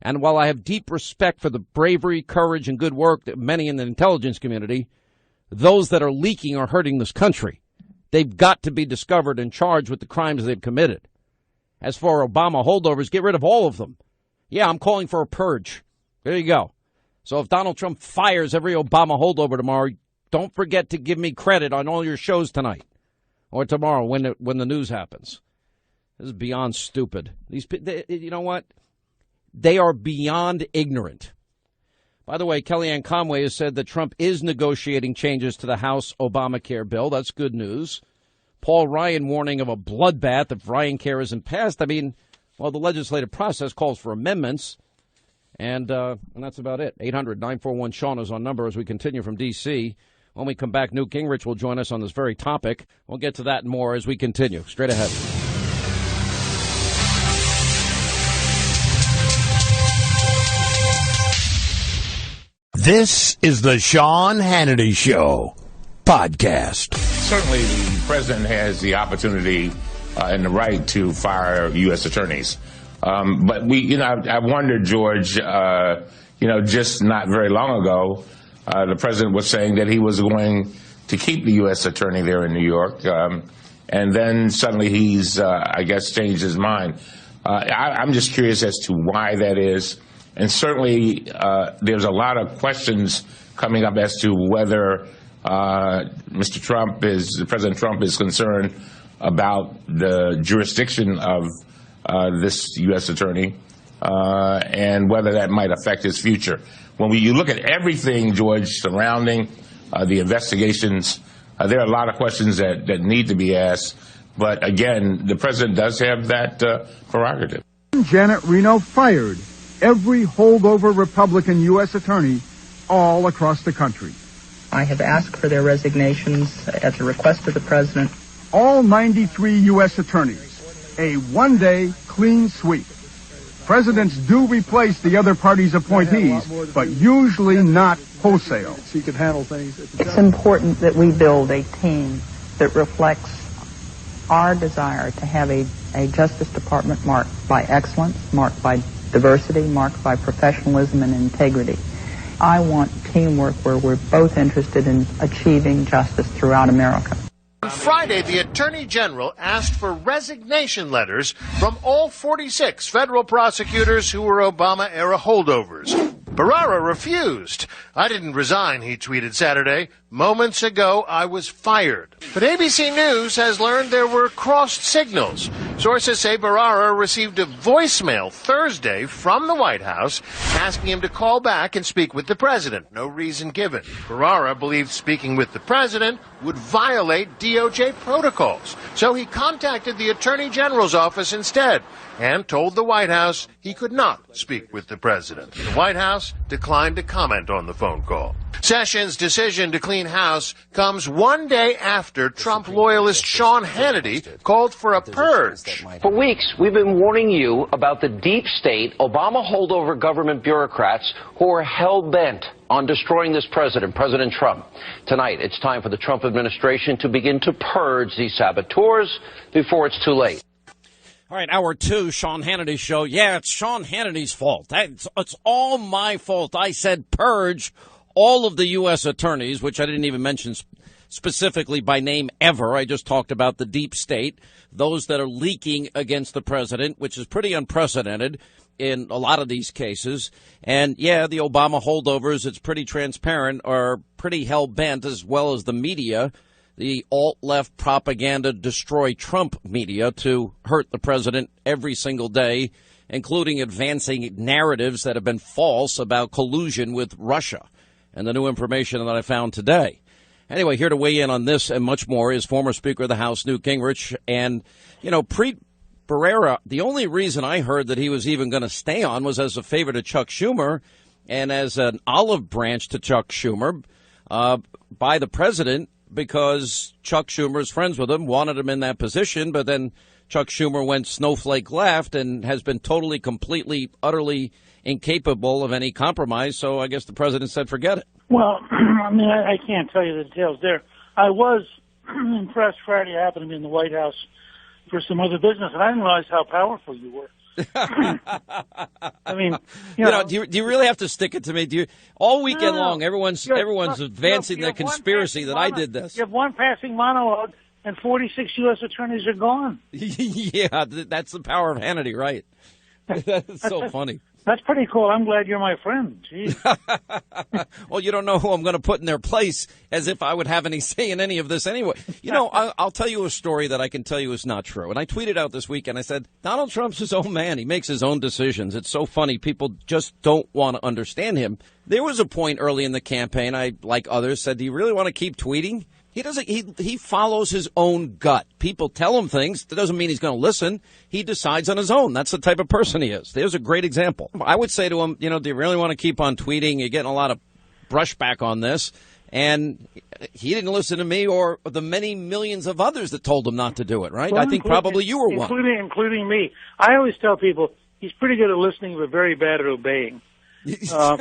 And while I have deep respect for the bravery, courage, and good work that many in the intelligence community, those that are leaking are hurting this country. They've got to be discovered and charged with the crimes they've committed. As for Obama holdovers, get rid of all of them. Yeah, I'm calling for a purge. There you go. So if Donald Trump fires every Obama holdover tomorrow, don't forget to give me credit on all your shows tonight or tomorrow when the news happens. This is beyond stupid. You know what? They are beyond ignorant. By the way, Kellyanne Conway has said that Trump is negotiating changes to the House Obamacare bill. That's good news. Paul Ryan warning of a bloodbath if Ryan Care isn't passed. I mean, well, the legislative process calls for amendments. And that's about it. 800-941-SEAN is our number as we continue from D.C. When we come back, Newt Gingrich will join us on this very topic. We'll get to that and more as we continue. Straight ahead. This is the Sean Hannity Show podcast. Certainly the president has the opportunity and the right to fire U.S. attorneys. But I wondered, George, just not very long ago, the president was saying that he was going to keep the U.S. attorney there in New York. And then suddenly he's, changed his mind. I'm just curious as to why that is. And certainly there's a lot of questions coming up as to whether President Trump is concerned about the jurisdiction of this U.S. attorney and whether that might affect his future. When you look at everything, George, surrounding the investigations, there are a lot of questions that need to be asked. But again, the president does have that prerogative. Janet Reno fired every holdover Republican U.S. attorney all across the country. I have asked for their resignations at the request of the president. All 93 U.S. attorneys. A one-day clean sweep. Presidents do replace the other party's appointees, but usually not wholesale. She could handle things. It's important that we build a team that reflects our desire to have a Justice Department marked by excellence, marked by diversity, marked by professionalism and integrity. I want teamwork where we're both interested in achieving justice throughout America. On Friday, the Attorney General asked for resignation letters from all 46 federal prosecutors who were Obama-era holdovers. Barrera refused. "I didn't resign," he tweeted Saturday. "Moments ago, I was fired." But ABC News has learned there were crossed signals. Sources say Barrera received a voicemail Thursday from the White House asking him to call back and speak with the president. No reason given. Barrera believed speaking with the president would violate DOJ protocols. So he contacted the Attorney General's office instead and told the White House he could not speak with the president. The White House declined to comment on the phone call. Sessions' decision to clean house comes one day after Trump loyalist Sean Hannity called for a purge. For weeks, we've been warning you about the deep state, Obama holdover government bureaucrats who are hell-bent on destroying this president, President Trump. Tonight, it's time for the Trump administration to begin to purge these saboteurs before it's too late. All right, hour two, Sean Hannity's show. Yeah, it's Sean Hannity's fault. It's all my fault. I said purge all of the U.S. attorneys, which I didn't even mention specifically by name ever. I just talked about the deep state, those that are leaking against the president, which is pretty unprecedented in a lot of these cases. And, yeah, the Obama holdovers, it's pretty transparent, are pretty hell-bent, as well as the media, the alt-left propaganda destroy Trump media, to hurt the president every single day, including advancing narratives that have been false about collusion with Russia. And the new information that I found today. Anyway, here to weigh in on this and much more is former Speaker of the House, Newt Gingrich. And, you know, Barrera, the only reason I heard that he was even going to stay on was as a favor to Chuck Schumer and as an olive branch to Chuck Schumer by the president, because Chuck Schumer's friends with him, wanted him in that position. But then Chuck Schumer went snowflake left and has been totally, completely, utterly incapable of any compromise. So I guess the president said, forget it. Well, I mean, I can't tell you the details there. I was impressed Friday. I happened to be in the White House for some other business, and I didn't realize how powerful you were. I mean, you know, do you really have to stick it to me? Do you all weekend long? Everyone's advancing the conspiracy that I did this. You have one passing monologue, and 46 U.S. attorneys are gone. Yeah, that's the power of Hannity, right? That's so funny. That's pretty cool. I'm glad you're my friend. Jeez. Well, you don't know who I'm going to put in their place, as if I would have any say in any of this anyway. You know, I'll tell you a story that I can tell you is not true. And I tweeted out this weekend, I said, Donald Trump's his own man. He makes his own decisions. It's so funny. People just don't want to understand him. There was a point early in the campaign, I, like others, said, do you really want to keep tweeting? He doesn't. He follows his own gut. People tell him things. That doesn't mean he's going to listen. He decides on his own. That's the type of person he is. There's a great example. I would say to him, you know, do you really want to keep on tweeting? You're getting a lot of brushback on this. And he didn't listen to me or the many millions of others that told him not to do it, right? Well, I think probably you were one. Including me. I always tell people he's pretty good at listening but very bad at obeying. You know.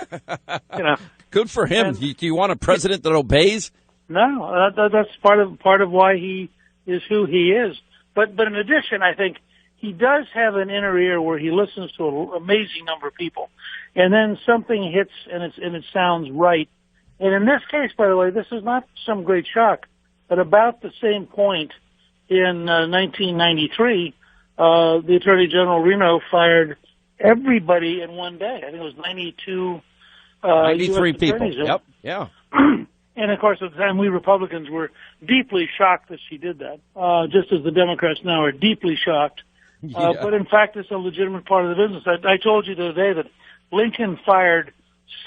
Good for him. Do you want a president that obeys? No, that's part of why he is who he is. But in addition, I think he does have an inner ear where he listens to an amazing number of people, and then something hits and it sounds right. And in this case, by the way, this is not some great shock. At about the same point in 1993, the Attorney General Reno fired everybody in one day. I think it was 93 people. Yep. Yeah. And, of course, at the time, we Republicans were deeply shocked that she did that, just as the Democrats now are deeply shocked. Yeah. But, in fact, it's a legitimate part of the business. I told you the other day that Lincoln fired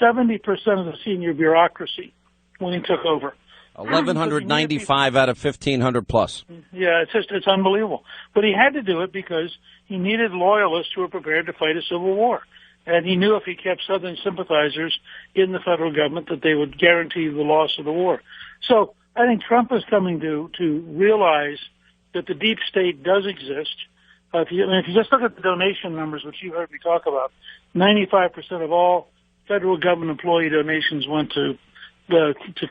70% of the senior bureaucracy when he took over. 1,195 out of 1,500 plus. Yeah, it's unbelievable. But he had to do it because he needed loyalists who were prepared to fight a civil war. And he knew if he kept Southern sympathizers in the federal government that they would guarantee the loss of the war. So I think Trump is coming to realize that the deep state does exist. If you just look at the donation numbers, which you heard me talk about, 95% of all federal government employee donations went to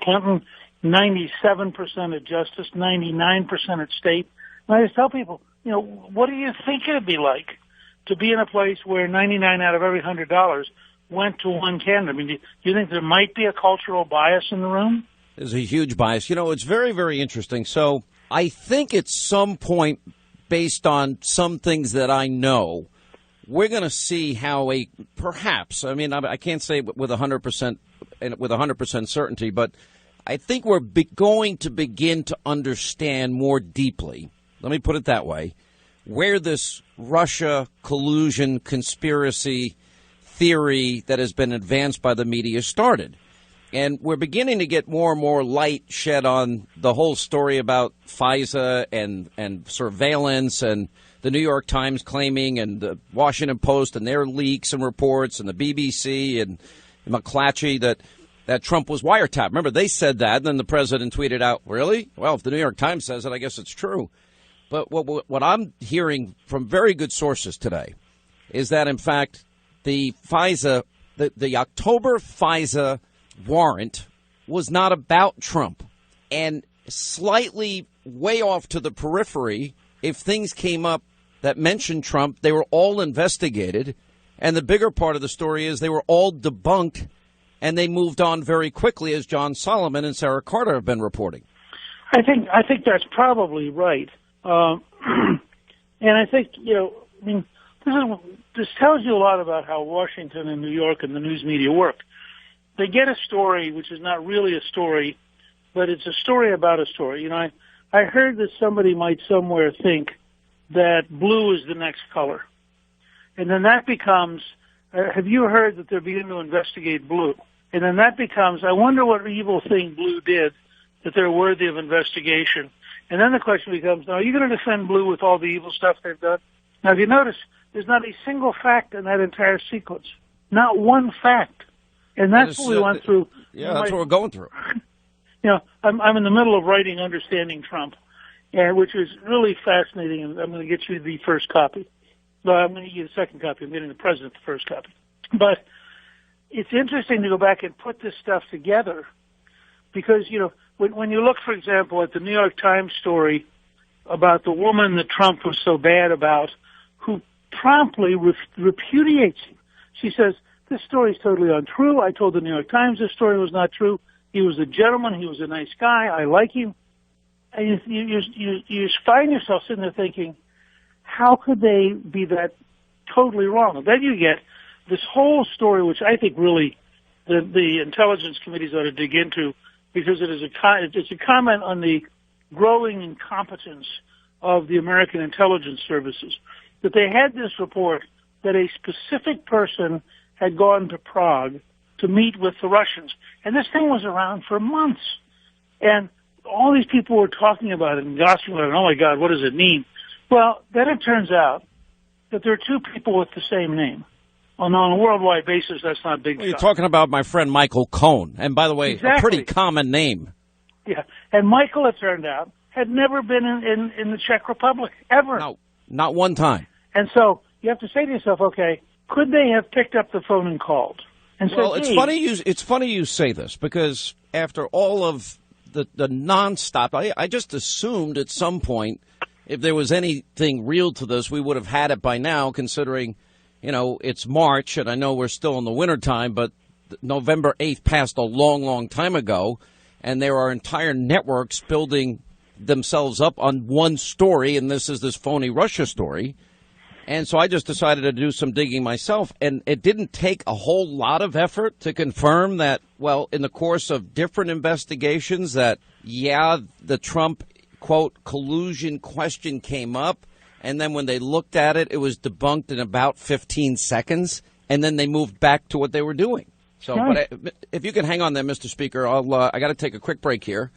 Clinton, 97% at Justice, 99% at State. And I just tell people, you know, what do you think it'd be like to be in a place where 99 out of every $100 went to one candidate? I mean, do you think there might be a cultural bias in the room? There's a huge bias. You know, it's very, very interesting. So I think at some point, based on some things that I know, we're going to see how perhaps, I mean, I can't say with 100% certainty, but I think we're going to begin to understand more deeply, let me put it that way, where this Russia collusion conspiracy theory that has been advanced by the media started. And we're beginning to get more and more light shed on the whole story about FISA and surveillance, and the New York Times claiming, and the Washington Post and their leaks and reports, and the BBC and McClatchy that Trump was wiretapped. Remember, they said that, and then the president tweeted out, really? Well, if the New York Times says it, I guess it's true. But what I'm hearing from very good sources today is that, in fact, the FISA, the October FISA warrant was not about Trump. And slightly way off to the periphery, if things came up that mentioned Trump, they were all investigated. And the bigger part of the story is they were all debunked, and they moved on very quickly, as John Solomon and Sarah Carter have been reporting. I think that's probably right. And I think, this tells you a lot about how Washington and New York and the news media work. They get a story which is not really a story, but it's a story about a story. I heard that somebody might somewhere think that blue is the next color. And then that becomes, have you heard that they're beginning to investigate blue? And then that becomes, I wonder what evil thing blue did that they're worthy of investigation. And then the question becomes, now, are you going to defend blue with all the evil stuff they've done? Now, if you notice, there's not a single fact in that entire sequence. Not one fact. And that's what we went through. Yeah, that's what we're going through. I'm in the middle of writing Understanding Trump, which is really fascinating. And I'm going to get you the first copy. Well, I'm going to give you the second copy. I'm getting the president the first copy. But it's interesting to go back and put this stuff together because, when you look, for example, at the New York Times story about the woman that Trump was so bad about, who promptly repudiates him. She says, this story is totally untrue. I told the New York Times this story was not true. He was a gentleman. He was a nice guy. I like him. And you find yourself sitting there thinking, how could they be that totally wrong? And then you get this whole story, which I think really the intelligence committees ought to dig into, because it's a comment on the growing incompetence of the American intelligence services. That they had this report that a specific person had gone to Prague to meet with the Russians. And this thing was around for months. And all these people were talking about it and gossiping about it. Oh, my God, what does it mean? Well, then it turns out that there are two people with the same name. On a worldwide basis, that's not big. Well, you're talking about my friend Michael Cohn. And by the way, exactly. A pretty common name. Yeah. And Michael, it turned out, had never been in the Czech Republic, ever. No, not one time. And so you have to say to yourself, okay, could they have picked up the phone and called? And well, said, it's funny you say this, because after all of the nonstop, I just assumed at some point, if there was anything real to this, we would have had it by now, considering, it's March, and I know we're still in the wintertime, but November 8th passed a long, long time ago, and there are entire networks building themselves up on one story, and this is this phony Russia story. And so I just decided to do some digging myself, and it didn't take a whole lot of effort to confirm that, well, in the course of different investigations that, the Trump, quote, collusion question came up, and then when they looked at it, it was debunked in about 15 seconds, and then they moved back to what they were doing. So, right. But if you can hang on there, Mr. Speaker, I got to take a quick break here.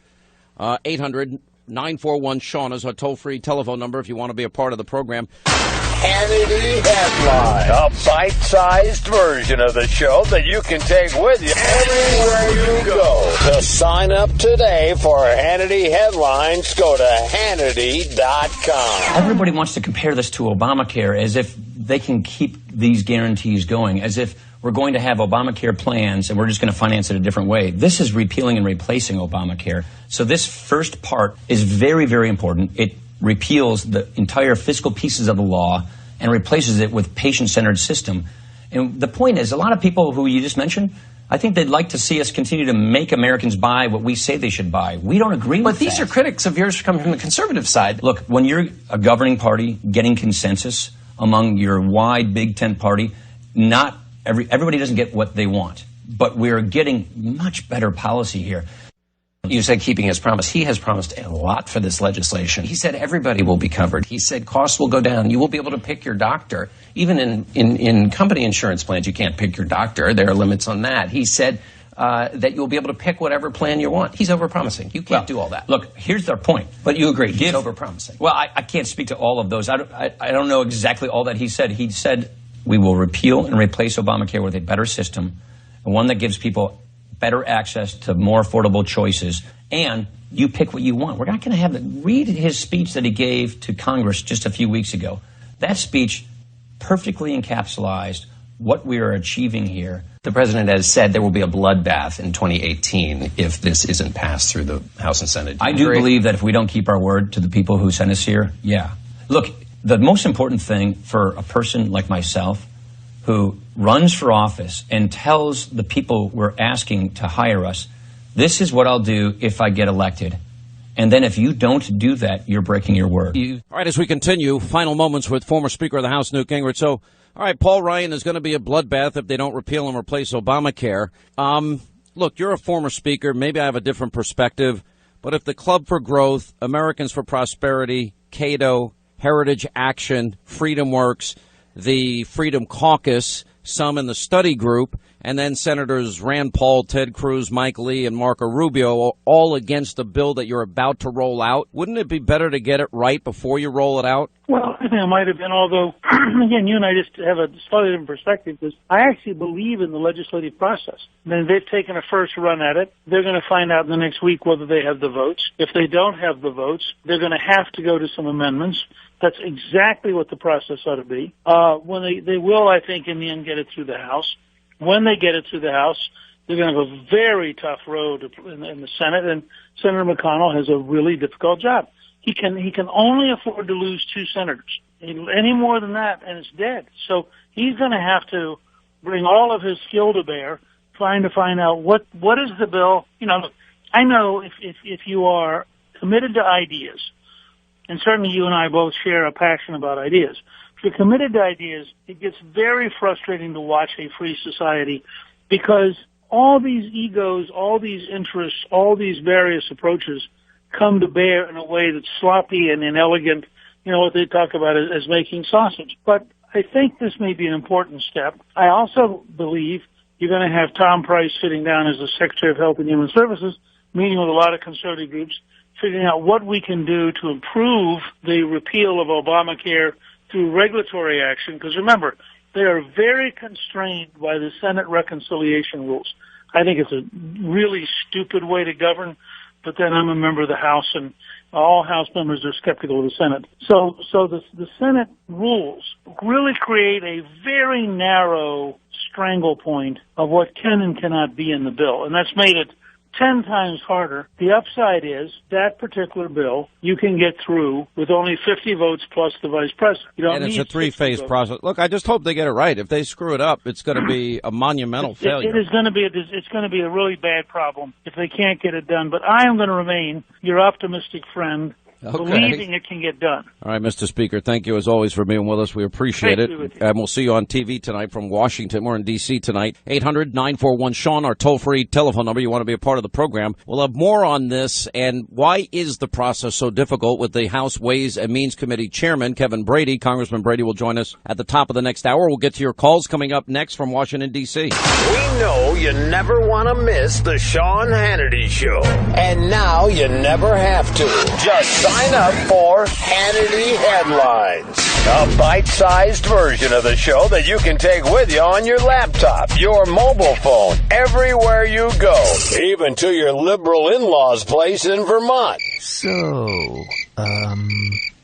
800-941-SEAN is our toll-free telephone number if you want to be a part of the program. Hannity Headline, a bite-sized version of the show that you can take with you everywhere you go. To sign up today for Hannity Headlines, go to Hannity.com. Everybody wants to compare this to Obamacare as if they can keep these guarantees going, as if we're going to have Obamacare plans and we're just going to finance it a different way. This is repealing and replacing Obamacare. So this first part is very, very important. It repeals the entire fiscal pieces of the law and replaces it with patient-centered system. And the point is, a lot of people who you just mentioned, I think they'd like to see us continue to make Americans buy what we say they should buy. We don't agree with that. But these are critics of yours coming from the conservative side. Look, when you're a governing party getting consensus among your wide Big Tent party, not everybody doesn't get what they want. But we're getting much better policy here. You said keeping his promise. He has promised a lot for this legislation. He said everybody will be covered. He said costs will go down. You will be able to pick your doctor. Even in company insurance plans, you can't pick your doctor. There are limits on that. He said that you'll be able to pick whatever plan you want. He's overpromising. You can't do all that. Look, here's their point. But you agree. He's overpromising. Well, I can't speak to all of those. I don't know exactly all that he said. He said we will repeal and replace Obamacare with a better system, and one that gives people better access to more affordable choices, and you pick what you want. We're not going to have read his speech that he gave to Congress just a few weeks ago. That speech perfectly encapsulates what we are achieving here. The president has said there will be a bloodbath in 2018 if this isn't passed through the House and Senate. I do believe that if we don't keep our word to the people who sent us here, Look, the most important thing for a person like myself who runs for office and tells the people we're asking to hire us, this is what I'll do if I get elected. And then if you don't do that, you're breaking your word. All right, as we continue, final moments with former Speaker of the House, Newt Gingrich. So, all right, Paul Ryan is going to be a bloodbath if they don't repeal and replace Obamacare. Look, you're a former speaker. Maybe I have a different perspective. But if the Club for Growth, Americans for Prosperity, Cato, Heritage Action, Freedom Works, the Freedom Caucus, some in the study group, and then Senators Rand Paul, Ted Cruz, Mike Lee, and Marco Rubio all against the bill that you're about to roll out, wouldn't it be better to get it right before you roll it out? Well, I think it might have been, although, again, you and I just have a slightly different perspective, because I actually believe in the legislative process. Then they've taken a first run at it. They're going to find out in the next week whether they have the votes. If they don't have the votes, they're going to have to go to some amendments. That's exactly what the process ought to be. When they will, I think, in the end, get it through the House. When they get it through the House, they're going to have a very tough road in the Senate, and Senator McConnell has a really difficult job. He can only afford to lose 2 senators. Any more than that, and it's dead. So he's going to have to bring all of his skill to bear, trying to find out what is the bill. You know, look, I know if you are committed to ideas, and certainly you and I both share a passion about ideas. If you're committed to ideas, it gets very frustrating to watch a free society because all these egos, all these interests, all these various approaches come to bear in a way that's sloppy and inelegant, you know, what they talk about as making sausage. But I think this may be an important step. I also believe you're going to have Tom Price sitting down as the Secretary of Health and Human Services, meeting with a lot of conservative groups, figuring out what we can do to improve the repeal of Obamacare through regulatory action. Because remember, they are very constrained by the Senate reconciliation rules. I think it's a really stupid way to govern, but then I'm a member of the House, and all House members are skeptical of the Senate. So the Senate rules really create a very narrow strangle point of what can and cannot be in the bill, and that's made it 10 times harder. The upside is that particular bill you can get through with only 50 votes plus the vice president. You don't and it's need a 3-phase process. Look, I just hope they get it right. If they screw it up, it's going to be a monumental failure. It is going to be it's going to be a really bad problem if they can't get it done. But I am going to remain your optimistic friend, believing it can get done. All right, Mr. Speaker, thank you as always for being with us. We appreciate it. And we'll see you on TV tonight from Washington. We're in D.C. tonight. 800-941-SEAN, our toll-free telephone number. You want to be a part of the program. We'll have more on this and why is the process so difficult with the House Ways and Means Committee Chairman, Kevin Brady. Congressman Brady will join us at the top of the next hour. We'll get to your calls coming up next from Washington, D.C. We know you never want to miss the Sean Hannity Show. And now you never have to. Just sign up for Hannity Headlines, a bite-sized version of the show that you can take with you on your laptop, your mobile phone, everywhere you go, even to your liberal in-laws' place in Vermont.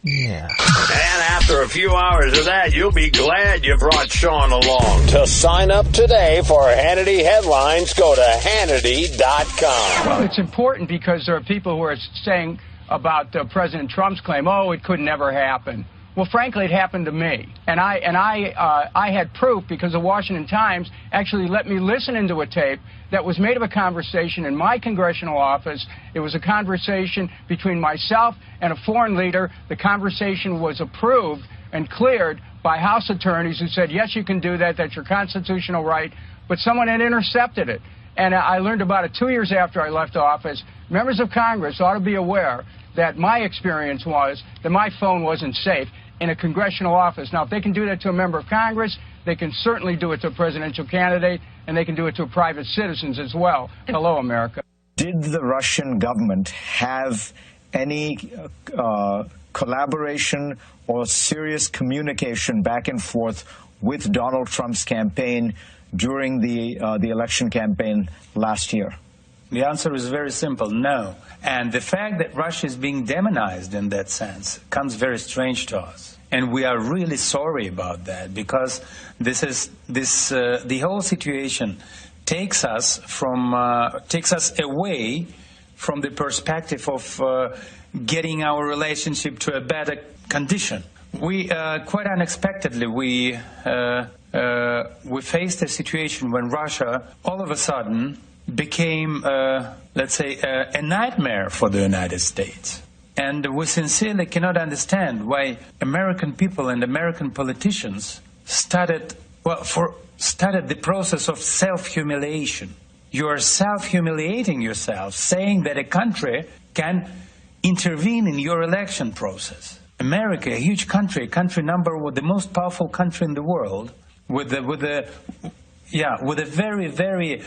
Yeah. And after a few hours of that, you'll be glad you brought Sean along. To sign up today for Hannity Headlines, go to Hannity.com. Well, it's important because there are people who are saying about President Trump's claim, it could never happen. Well, frankly, it happened to me. And I had proof because the Washington Times actually let me listen into a tape that was made of a conversation in my congressional office. It was a conversation between myself and a foreign leader. The conversation was approved and cleared by House attorneys who said, yes, you can do that. That's your constitutional right. But someone had intercepted it. And I learned about it 2 years after I left office. Members of Congress ought to be aware that my experience was that my phone wasn't safe in a congressional office. Now, if they can do that to a member of Congress, they can certainly do it to a presidential candidate, and they can do it to private citizens as well. Hello, America. Did the Russian government have any collaboration or serious communication back and forth with Donald Trump's campaign during the election campaign last year? The answer is very simple, no. And the fact that Russia is being demonized in that sense comes very strange to us. And we are really sorry about that, because the whole situation takes us away from the perspective of getting our relationship to a better condition. We quite unexpectedly we faced a situation when Russia all of a sudden became, let's say, a nightmare for the United States. And we sincerely cannot understand why American people and American politicians started the process of self-humiliation. You are self-humiliating yourself, saying that a country can intervene in your election process. America, a huge country, the most powerful country in the world, with a very, very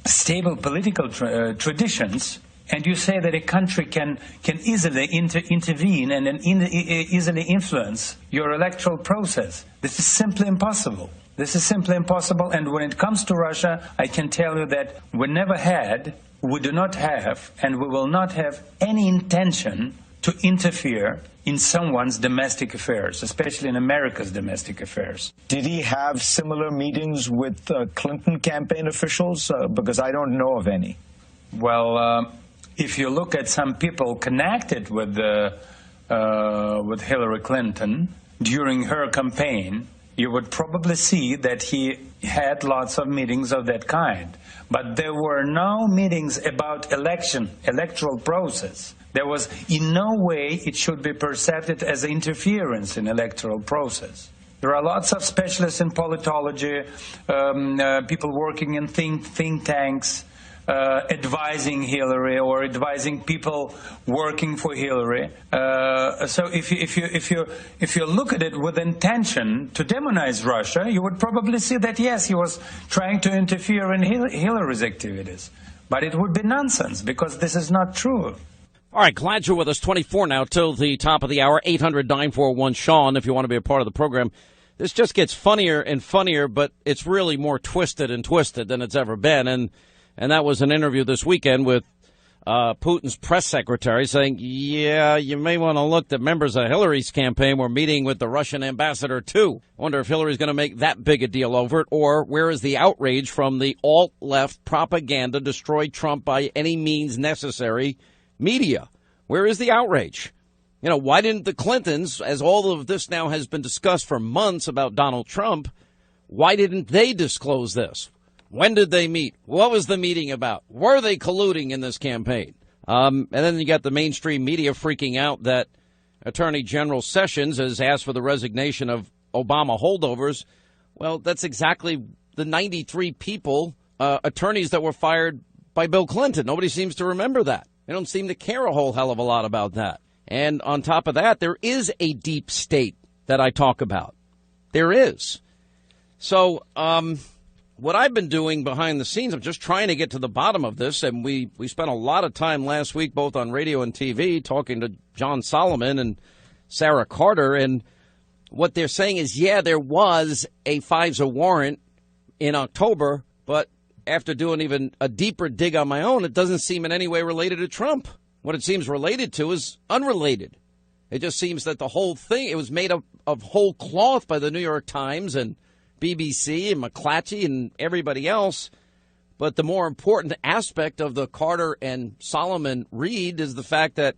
stable political traditions, and you say that a country can easily intervene and easily influence your electoral process. This is simply impossible. And when it comes to Russia, I can tell you that we never had, we do not have, and we will not have any intention to interfere in someone's domestic affairs, especially in America's domestic affairs. Did he have similar meetings with Clinton campaign officials? Because I don't know of any. Well, if you look at some people connected with Hillary Clinton during her campaign, you would probably see that he had lots of meetings of that kind. But there were no meetings about electoral process. There was in no way it should be perceived as interference in electoral process. There are lots of specialists in politology, people working in think tanks, advising Hillary or advising people working for Hillary. So if you look at it with intention to demonize Russia, you would probably see that yes, he was trying to interfere in Hillary's activities. But it would be nonsense, because this is not true. All right, glad you're with us. 24 now till the top of the hour. 800-941-SEAN if you want to be a part of the program. This just gets funnier and funnier, but it's really more twisted and twisted than it's ever been. And that was an interview this weekend with Putin's press secretary saying, yeah, you may want to look that members of Hillary's campaign were meeting with the Russian ambassador, too. I wonder if Hillary's going to make that big a deal over it, or where is the outrage from the alt-left propaganda destroy Trump by any means necessary media? Where is the outrage? You know, why didn't the Clintons, as all of this now has been discussed for months about Donald Trump, why didn't they disclose this? When did they meet? What was the meeting about? Were they colluding in this campaign? And then you got the mainstream media freaking out that Attorney General Sessions has asked for the resignation of Obama holdovers. Well, that's exactly the 93 attorneys that were fired by Bill Clinton. Nobody seems to remember that. They don't seem to care a whole hell of a lot about that. And on top of that, there is a deep state that I talk about. There is. So, what I've been doing behind the scenes, I'm just trying to get to the bottom of this, and we spent a lot of time last week, both on radio and TV, talking to John Solomon and Sarah Carter, and what they're saying is, yeah, there was a FISA warrant in October, but after doing even a deeper dig on my own, it doesn't seem in any way related to Trump. What it seems related to is unrelated. It just seems that the whole thing, it was made up of whole cloth by the New York Times and BBC and McClatchy and everybody else. But the more important aspect of the Carter and Solomon read is the fact that,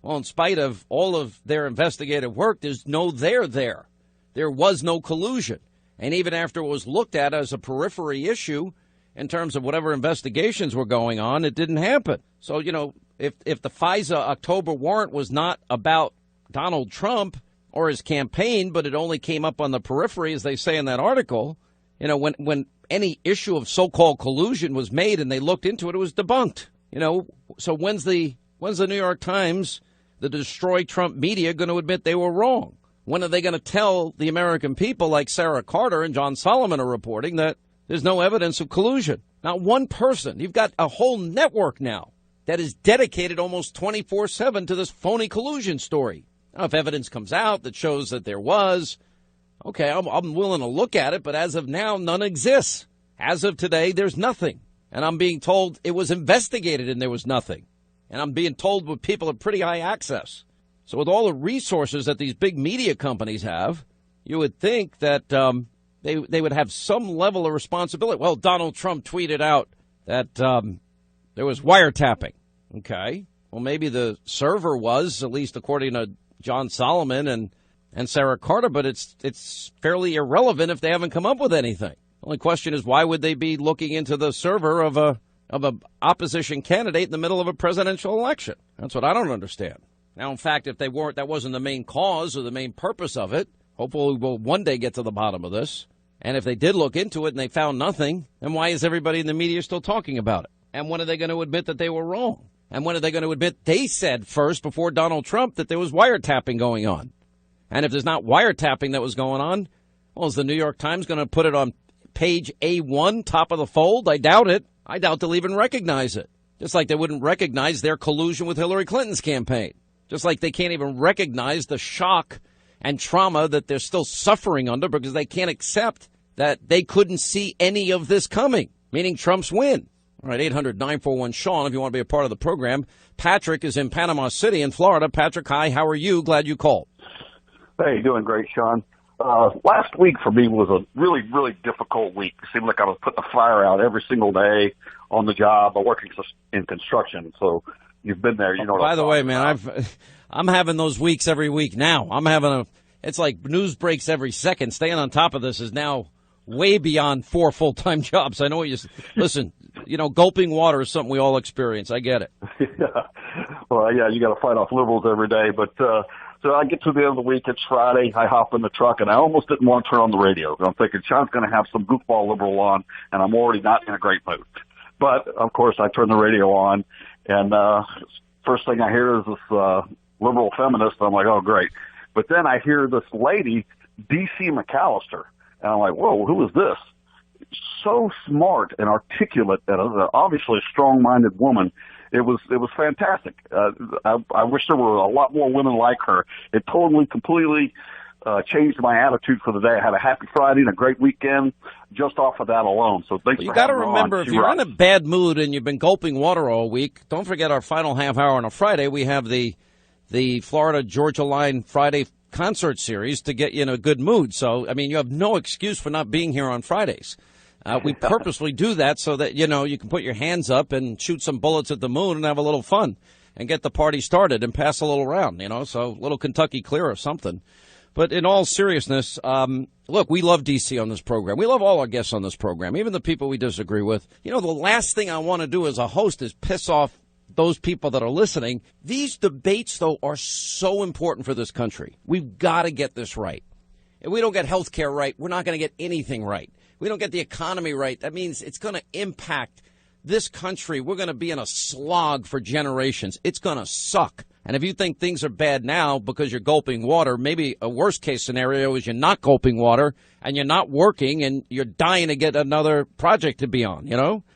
well, in spite of all of their investigative work, there's no there. There was no collusion. And even after it was looked at as a periphery issue in terms of whatever investigations were going on, it didn't happen. So, you know, if the FISA October warrant was not about Donald Trump or his campaign, but it only came up on the periphery, as they say in that article, you know, when any issue of so-called collusion was made and they looked into it, it was debunked. You know, so when's the New York Times, the Destroy Trump media, going to admit they were wrong? When are they going to tell the American people, like Sarah Carter and John Solomon are reporting, that there's no evidence of collusion? Not one person. You've got a whole network now that is dedicated almost 24/7 to this phony collusion story. Now, if evidence comes out that shows that there was, okay, I'm willing to look at it, but as of now, none exists. As of today, there's nothing. And I'm being told it was investigated and there was nothing. And I'm being told with people at pretty high access. So with all the resources that these big media companies have, you would think that they would have some level of responsibility. Well, Donald Trump tweeted out that there was wiretapping. Okay. Well, maybe the server was, at least according to John Solomon and Sarah Carter, but it's fairly irrelevant if they haven't come up with anything. The only question is, why would they be looking into the server of a opposition candidate in the middle of a presidential election? That's what I don't understand. Now, in fact, if they weren't, that wasn't the main cause or the main purpose of it. Hopefully we'll one day get to the bottom of this. And if they did look into it and they found nothing, then why is everybody in the media still talking about it? And when are they going to admit that they were wrong? And when are they going to admit they said first, before Donald Trump, that there was wiretapping going on? And if there's not wiretapping that was going on, well, is the New York Times going to put it on page A1, top of the fold? I doubt it. I doubt they'll even recognize it. Just like they wouldn't recognize their collusion with Hillary Clinton's campaign. Just like they can't even recognize the shock and trauma that they're still suffering under because they can't accept that they couldn't see any of this coming, meaning Trump's win. All right, 800-941-SEAN if you want to be a part of the program. Patrick is in Panama City in Florida. Patrick, hi, how are you? Glad you called. Hey, doing great, Sean. Last week for me was a really, really difficult week. It seemed like I was putting the fire out every single day on the job. I work in construction, so you've been there. You know. By the way, man, I'm having those weeks every week now. It's like news breaks every second. Staying on top of this is now way beyond 4 full-time jobs. I know what listen, gulping water is something we all experience. I get it. Yeah. Well, yeah, you got to fight off liberals every day. But so I get to the end of the week. It's Friday. I hop in the truck, and I almost didn't want to turn on the radio. I'm thinking Sean's going to have some goofball liberal on, and I'm already not in a great mood. But, of course, I turn the radio on, and first thing I hear is this liberal feminist. I'm like, oh, great. But then I hear this lady, D.C. McAllister, and I'm like, whoa, who is this? So smart and articulate, and obviously a strong-minded woman. It was fantastic. I wish there were a lot more women like her. It totally, completely changed my attitude for the day. I had a happy Friday and a great weekend just off of that alone. So thanks for having me on. You got to remember, if you're in a bad mood and you've been gulping water all week, don't forget our final half hour on a Friday. We have the Florida-Georgia Line Friday concert series to get you in a good mood. So, I mean, you have no excuse for not being here on Fridays. We purposely do that so that, you can put your hands up and shoot some bullets at the moon and have a little fun and get the party started and pass a little round, so a little Kentucky Clear or something. But in all seriousness, look, we love D.C. on this program. We love all our guests on this program, even the people we disagree with. The last thing I want to do as a host is piss off those people that are listening. These debates, though, are so important for this country. We've got to get this right. If we don't get health care right, we're not going to get anything right. We don't get the economy right. That means it's going to impact this country. We're going to be in a slog for generations. It's going to suck. And if you think things are bad now because you're gulping water, maybe a worst case scenario is you're not gulping water and you're not working and you're dying to get another project to be on,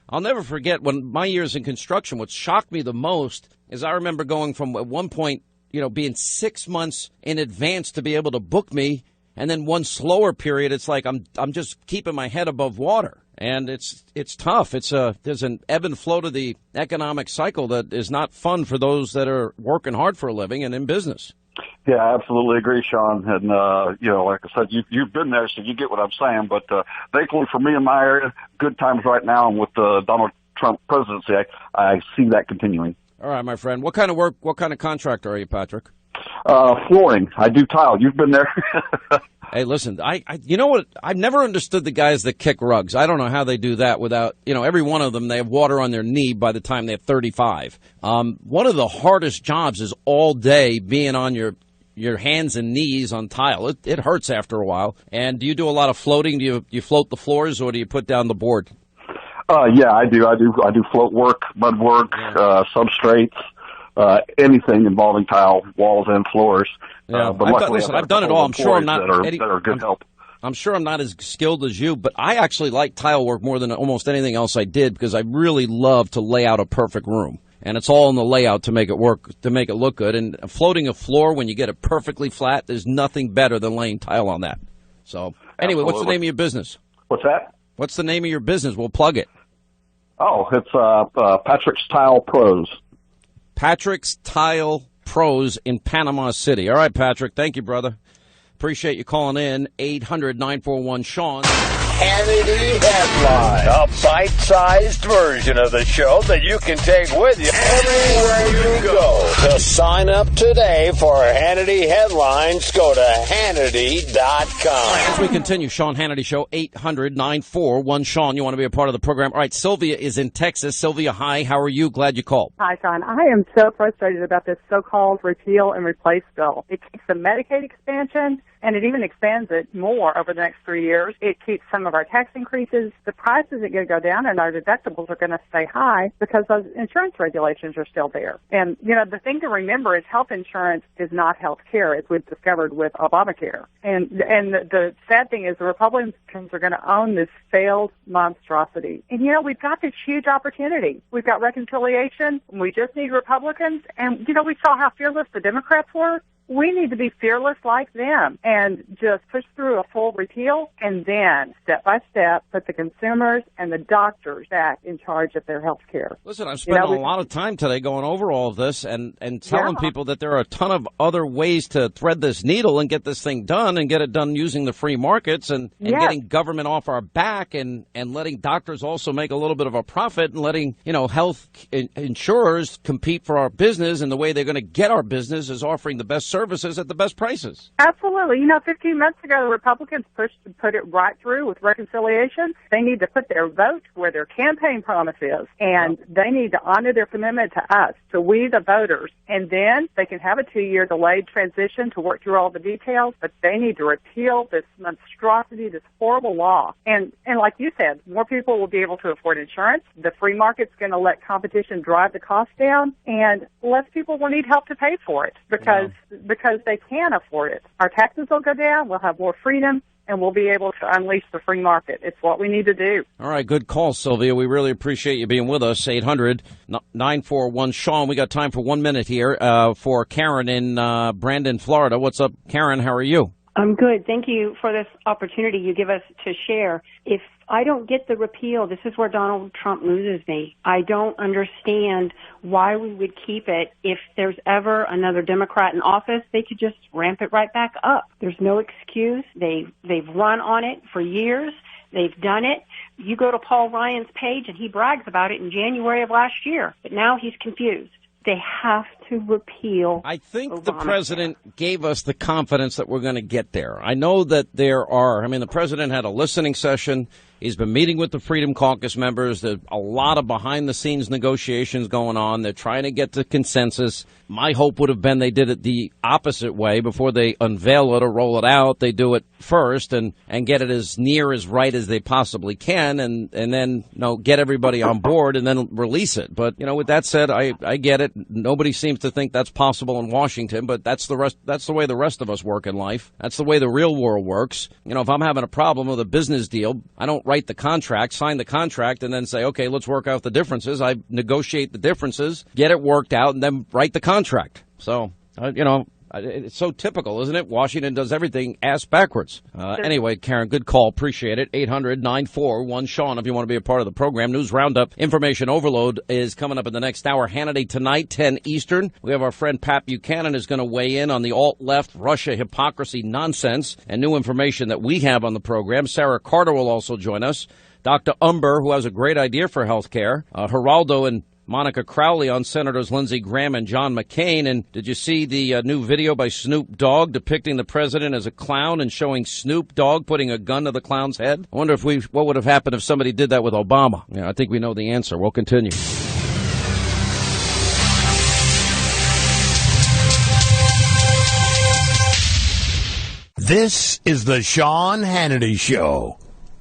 I'll never forget when my years in construction, what shocked me the most is I remember going from at one point, being 6 months in advance to be able to book me. And then one slower period, it's like I'm just keeping my head above water. And it's tough. There's an ebb and flow to the economic cycle that is not fun for those that are working hard for a living and in business. Yeah, I absolutely agree, Sean. And, like I said, you've been there, so you get what I'm saying. But thankfully for me in my area, good times right now. And with the Donald Trump presidency, I see that continuing. All right, my friend. What kind of work, what kind of contractor are you, Patrick? Flooring. I do tile. You've been there. Hey, listen, you know what? I've never understood the guys that kick rugs. I don't know how they do that without, every one of them, they have water on their knee by the time they're 35. One of the hardest jobs is all day being on your your hands and knees on tile. It hurts after a while. And do you do a lot of floating? Do you float the floors, or do you put down the board? Yeah, I do. I do float work, mud work, substrates, anything involving tile, walls, and floors. Yeah, but luckily, I've done it all. I'm sure I'm not that are good help. I'm sure I'm not as skilled as you, but I actually like tile work more than almost anything else I did, because I really love to lay out a perfect room. And it's all in the layout to make it work, to make it look good. And floating a floor when you get it perfectly flat, there's nothing better than laying tile on that. So anyway, What's the name of your business? What's that? What's the name of your business? We'll plug it. Oh, it's Patrick's Tile Pros. Patrick's Tile Pros in Panama City. All right, Patrick. Thank you, brother. Appreciate you calling in. 800-941-SEAN. Hannity Headline, a bite-sized version of the show that you can take with you everywhere you go. To sign up today for Hannity Headlines, go to Hannity.com. As we continue, Sean Hannity Show, 800-941-SEAN. You want to be a part of the program? All right, Sylvia is in Texas. Sylvia, hi. How are you? Glad you called. Hi, Sean. I am so frustrated about this so-called repeal and replace bill. It keeps the Medicaid expansion, and it even expands it more over the next 3 years. It keeps some of our tax increases. The price isn't going to go down, and our deductibles are going to stay high because those insurance regulations are still there. And, you know, the thing to remember is health insurance is not health care, as we've discovered with Obamacare. And the sad thing is the Republicans are going to own this failed monstrosity. And, you know, we've got this huge opportunity. We've got reconciliation. We just need Republicans. And, you know, we saw how fearless the Democrats were. We need to be fearless like them and just push through a full repeal, and then, step by step, put the consumers and the doctors back in charge of their health care. Listen, I've spent a lot of time today going over all of this and telling people that there are a ton of other ways to thread this needle and get this thing done, and get it done using the free markets and getting government off our back, and letting doctors also make a little bit of a profit, and letting, you know, health insurers compete for our business. And the way they're going to get our business is offering the best services at the best prices. Absolutely. You know, 15 months ago, the Republicans put it right through with reconciliation. They need to put their vote where their campaign promise is, and they need to honor their commitment to us, to we the voters. And then they can have a 2-year delayed transition to work through all the details, but they need to repeal this monstrosity, this horrible law. And like you said, more people will be able to afford insurance. The free market's going to let competition drive the cost down, and less people will need help to pay for it because they can afford it. Our taxes will go down, we'll have more freedom, and we'll be able to unleash the free market. It's what we need to do. All right, good call, Sylvia. We really appreciate you being with us. 800-941-SEAN. We got time for 1 minute here for Karen in Brandon, Florida. What's up, Karen? How are you? I'm good. Thank you for this opportunity you give us to share. If I don't get the repeal, this is where Donald Trump loses me. I don't understand why we would keep it. If there's ever another Democrat in office, they could just ramp it right back up. There's no excuse. They've run on it for years. They've done it. You go to Paul Ryan's page, and he brags about it in January of last year. But now he's confused. They have to repeal. I think Obamacare. The president gave us the confidence that we're going to get there. I know that the president had a listening session. He's been meeting with the Freedom Caucus members. There's a lot of behind-the-scenes negotiations going on. They're trying to get to consensus. My hope would have been they did it the opposite way. Before they unveil it or roll it out, they do it first and get it as near as right as they possibly can, and then get everybody on board and then release it. But, with that said, I get it. Nobody seems to think that's possible in Washington, but that's the way the rest of us work in life. That's the way the real world works. If I'm having a problem with a business deal, I don't write the contract, sign the contract, and then say, okay, let's work out the differences. I negotiate the differences, get it worked out, and then write the contract. So, it's so typical, isn't it? Washington does everything ass backwards. Anyway, Karen, good call. Appreciate it. 800-941-SEAN if you want to be a part of the program. News Roundup, Information Overload is coming up in the next hour. Hannity tonight, 10 Eastern. We have our friend Pat Buchanan is going to weigh in on the alt-left Russia hypocrisy nonsense and new information that we have on the program. Sarah Carter will also join us. Dr. Umber, who has a great idea for health care. Geraldo and Monica Crowley on Senators Lindsey Graham and John McCain. And did you see the new video by Snoop Dogg depicting the president as a clown and showing Snoop Dogg putting a gun to the clown's head? I wonder what would have happened if somebody did that with Obama. Yeah, I think we know the answer. We'll continue. This is the Sean Hannity Show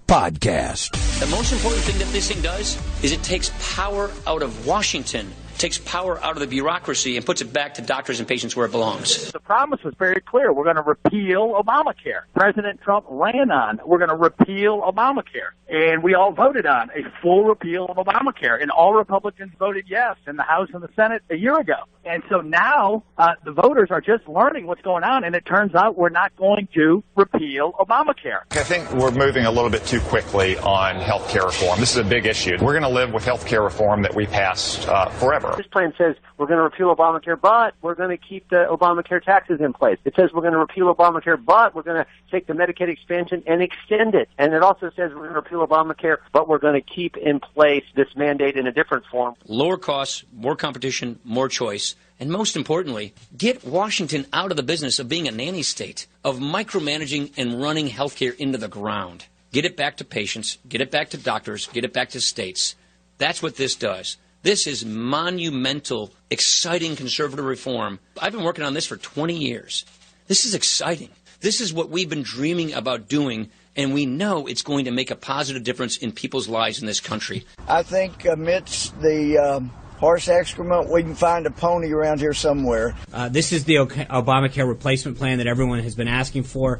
podcast. The most important thing that this thing does is it takes power out of Washington, takes power out of the bureaucracy, and puts it back to doctors and patients where it belongs. The promise was very clear. We're going to repeal Obamacare. President Trump ran on, we're going to repeal Obamacare. And we all voted on a full repeal of Obamacare. And all Republicans voted yes in the House and the Senate a year ago. And so now the voters are just learning what's going on, and it turns out we're not going to repeal Obamacare. I think we're moving a little bit too quickly on health care reform. This is a big issue. We're going to live with health care reform that we passed forever. This plan says we're going to repeal Obamacare, but we're going to keep the Obamacare taxes in place. It says we're going to repeal Obamacare, but we're going to take the Medicaid expansion and extend it. And it also says we're going to repeal Obamacare, but we're going to keep in place this mandate in a different form. Lower costs, more competition, more choice. And most importantly, get Washington out of the business of being a nanny state, of micromanaging and running healthcare into the ground. Get it back to patients, get it back to doctors, get it back to states. That's what this does. This is monumental, exciting conservative reform. I've been working on this for 20 years. This is exciting. This is what we've been dreaming about doing, and we know it's going to make a positive difference in people's lives in this country. I think amidst the horse excrement, we can find a pony around here somewhere. This is the Obamacare replacement plan that everyone has been asking for.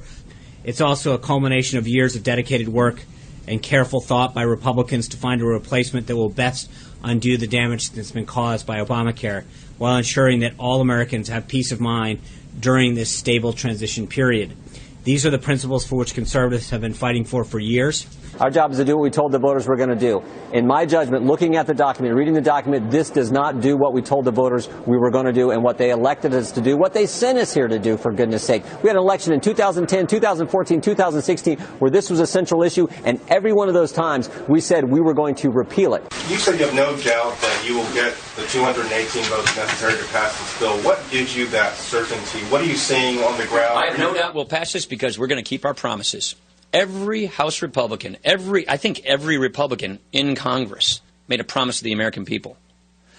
It's also a culmination of years of dedicated work and careful thought by Republicans to find a replacement that will best undo the damage that's been caused by Obamacare, while ensuring that all Americans have peace of mind during this stable transition period. These are the principles for which conservatives have been fighting for years. Our job is to do what we told the voters we're going to do. In my judgment, looking at the document, reading the document, this does not do what we told the voters we were going to do and what they elected us to do, what they sent us here to do, for goodness sake. We had an election in 2010, 2014, 2016, where this was a central issue, and every one of those times we said we were going to repeal it. You said you have no doubt that you will get the 218 votes necessary to pass this bill. What gives you that certainty? What are you seeing on the ground? I have no doubt we'll pass this because we're going to keep our promises. Every House Republican, I think every Republican in Congress made a promise to the American people.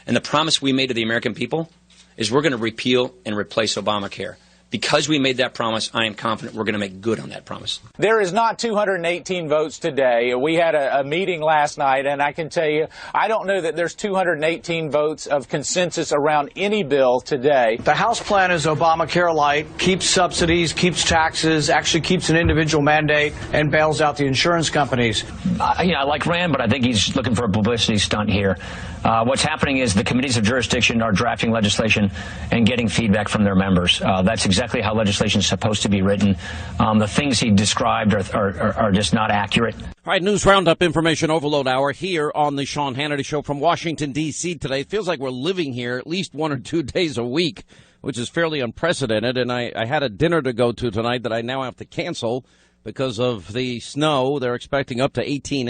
And the promise we made to the American people is we're going to repeal and replace Obamacare. Because we made that promise, I am confident we're going to make good on that promise. There is not 218 votes today. We had a meeting last night, and I can tell you, I don't know that there's 218 votes of consensus around any bill today. The House plan is Obamacare light, keeps subsidies, keeps taxes, actually keeps an individual mandate, and bails out the insurance companies. I like Rand, but I think he's looking for a publicity stunt here. What's happening is the committees of jurisdiction are drafting legislation and getting feedback from their members. That's exactly how legislation is supposed to be written. The things he described are just not accurate. All right, news roundup, information overload hour here on the Sean Hannity Show from Washington, D.C. today. It feels like we're living here at least 1 or 2 days a week, which is fairly unprecedented. And I had a dinner to go to tonight that I now have to cancel because of the snow. They're expecting up to 18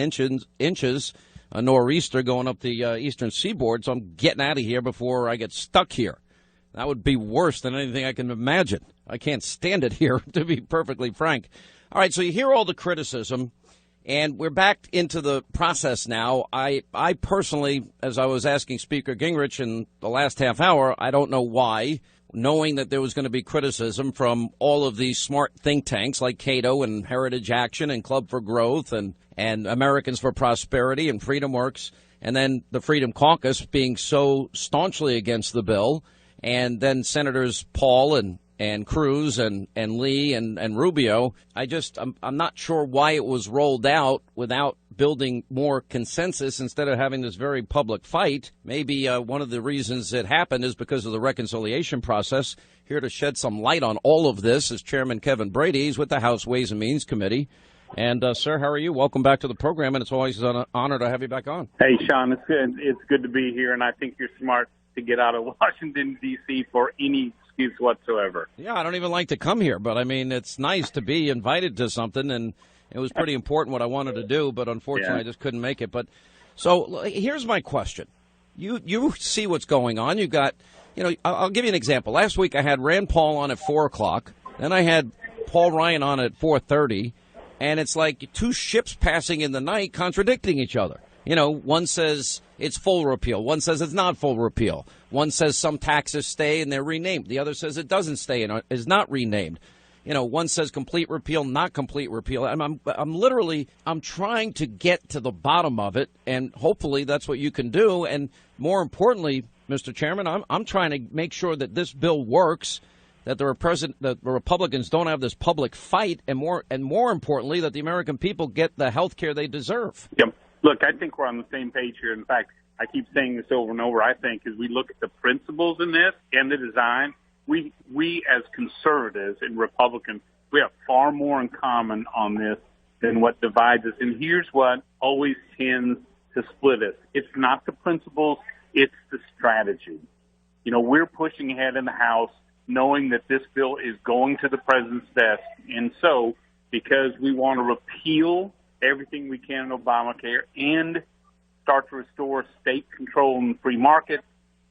inches. A nor'easter going up the eastern seaboard, so I'm getting out of here before I get stuck here. That would be worse than anything I can imagine. I can't stand it here, to be perfectly frank. All right, so you hear all the criticism, and we're back into the process now. I personally, as I was asking Speaker Gingrich in the last half hour, I don't know why, knowing that there was going to be criticism from all of these smart think tanks like Cato and Heritage Action and Club for Growth and Americans for Prosperity and Freedom Works, and then the Freedom Caucus being so staunchly against the bill, and then Senators Paul and Cruz and Lee and Rubio. I'm not sure why it was rolled out without building more consensus instead of having this very public fight. Maybe one of the reasons it happened is because of the reconciliation process. Here to shed some light on all of this is Chairman Kevin Brady. He's with the House Ways and Means Committee. And, sir, how are you? Welcome back to the program, and it's always an honor to have you back on. Hey, Sean, it's good. It's good to be here, and I think you're smart to get out of Washington, D.C. for any excuse whatsoever. Yeah, I don't even like to come here, but, I mean, it's nice to be invited to something, and it was pretty important what I wanted to do, but unfortunately I just couldn't make it. But so here's my question. You see what's going on. You got, I'll give you an example. Last week I had Rand Paul on at 4 o'clock. Then I had Paul Ryan on at 4:30. And it's like two ships passing in the night contradicting each other. One says it's full repeal. One says it's not full repeal. One says some taxes stay and they're renamed. The other says it doesn't stay and is not renamed. one says complete repeal, not complete repeal. I'm trying to get to the bottom of it, and hopefully that's what you can do. And more importantly, Mr. Chairman, I'm trying to make sure that this bill works, that the Republicans don't have this public fight, and more importantly, that the American people get the health care they deserve. Yep. Look, I think we're on the same page here. In fact, I keep saying this over and over. I think as we look at the principles in this and the design, we as conservatives and Republicans, we have far more in common on this than what divides us. And here's what always tends to split us. It's not the principles, it's the strategy. We're pushing ahead in the House knowing that this bill is going to the president's desk. And so, because we want to repeal everything we can in Obamacare and start to restore state control in the free market,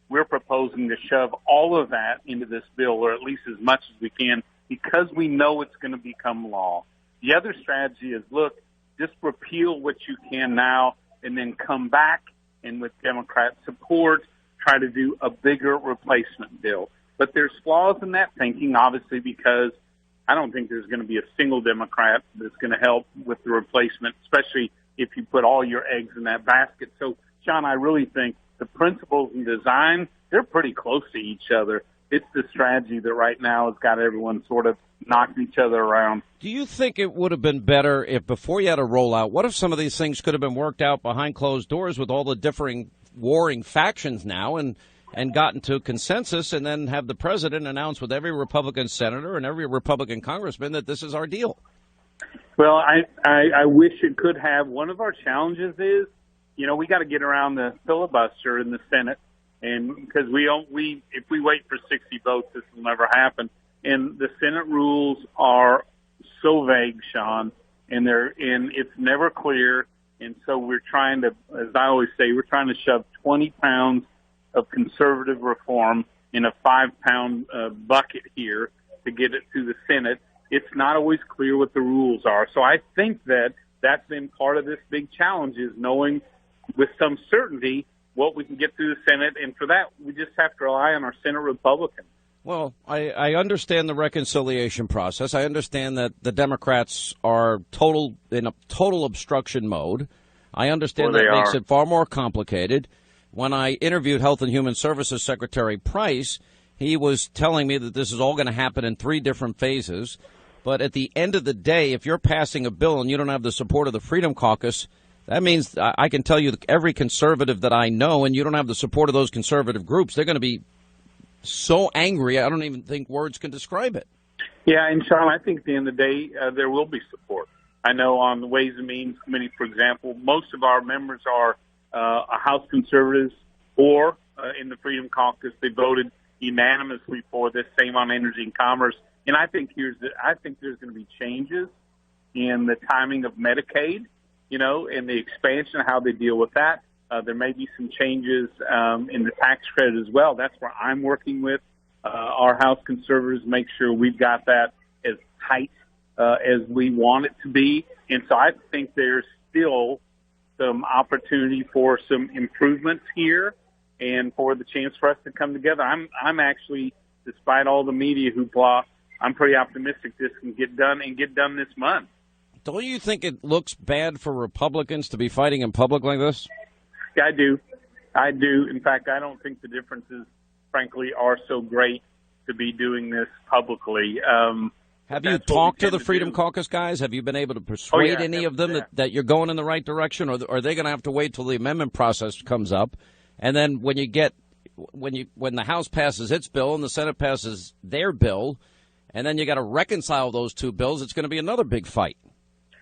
we're proposing to shove all of that into this bill, or at least as much as we can, because we know it's going to become law. The other strategy is, look, just repeal what you can now and then come back and with Democrat support, try to do a bigger replacement bill. But there's flaws in that thinking, obviously, because I don't think there's going to be a single Democrat that's going to help with the replacement, especially if you put all your eggs in that basket. So, Sean, I really think the principles and design, they're pretty close to each other. It's the strategy that right now has got everyone sort of knocking each other around. Do you think it would have been better if before you had a rollout, what if some of these things could have been worked out behind closed doors with all the differing warring factions now and gotten to consensus, and then have the president announce with every Republican senator and every Republican congressman that this is our deal? Well, I wish it could have. One of our challenges is, we got to get around the filibuster in the Senate, and because if we wait for 60 votes, this will never happen. And the Senate rules are so vague, Sean, and it's never clear. And so we're trying to, as I always say, we're trying to shove 20 pounds of conservative reform in a 5-pound bucket here to get it to the Senate. It's not always clear what the rules are. So I think that that's been part of this big challenge, is knowing with some certainty what we can get through the Senate. And for that, we just have to rely on our Senate Republicans. Well, I understand the reconciliation process. I understand that the Democrats are in a total obstruction mode. I understand that makes it far more complicated. When I interviewed Health and Human Services Secretary Price, he was telling me that this is all going to happen in 3 different phases. But at the end of the day, if you're passing a bill and you don't have the support of the Freedom Caucus, that means I can tell you that every conservative that I know, and you don't have the support of those conservative groups, they're going to be so angry, I don't even think words can describe it. Yeah, and Sean, I think at the end of the day, there will be support. I know on the Ways and Means Committee, for example, most of our members are House conservatives, or in the Freedom Caucus, they voted unanimously for this. Same on Energy and Commerce. And I think there's going to be changes in the timing of Medicaid, and the expansion of how they deal with that. There may be some changes in the tax credit as well. That's where I'm working with our House conservatives, make sure we've got that as tight as we want it to be. And so I think there's still some opportunity for some improvements here and for the chance for us to come together. I'm actually, despite all the media hoopla, I'm pretty optimistic this can get done and get done this month. Don't you think it looks bad for Republicans to be fighting in public like this? Yeah, I do. I do. In fact, I don't think the differences, frankly, are so great to be doing this publicly. Have you talked to the Freedom Caucus guys? Have you been able to persuade any of them that you're going in the right direction, or are they going to have to wait till the amendment process comes up, and then when the House passes its bill and the Senate passes their bill, and then you got to reconcile those 2 bills, it's going to be another big fight.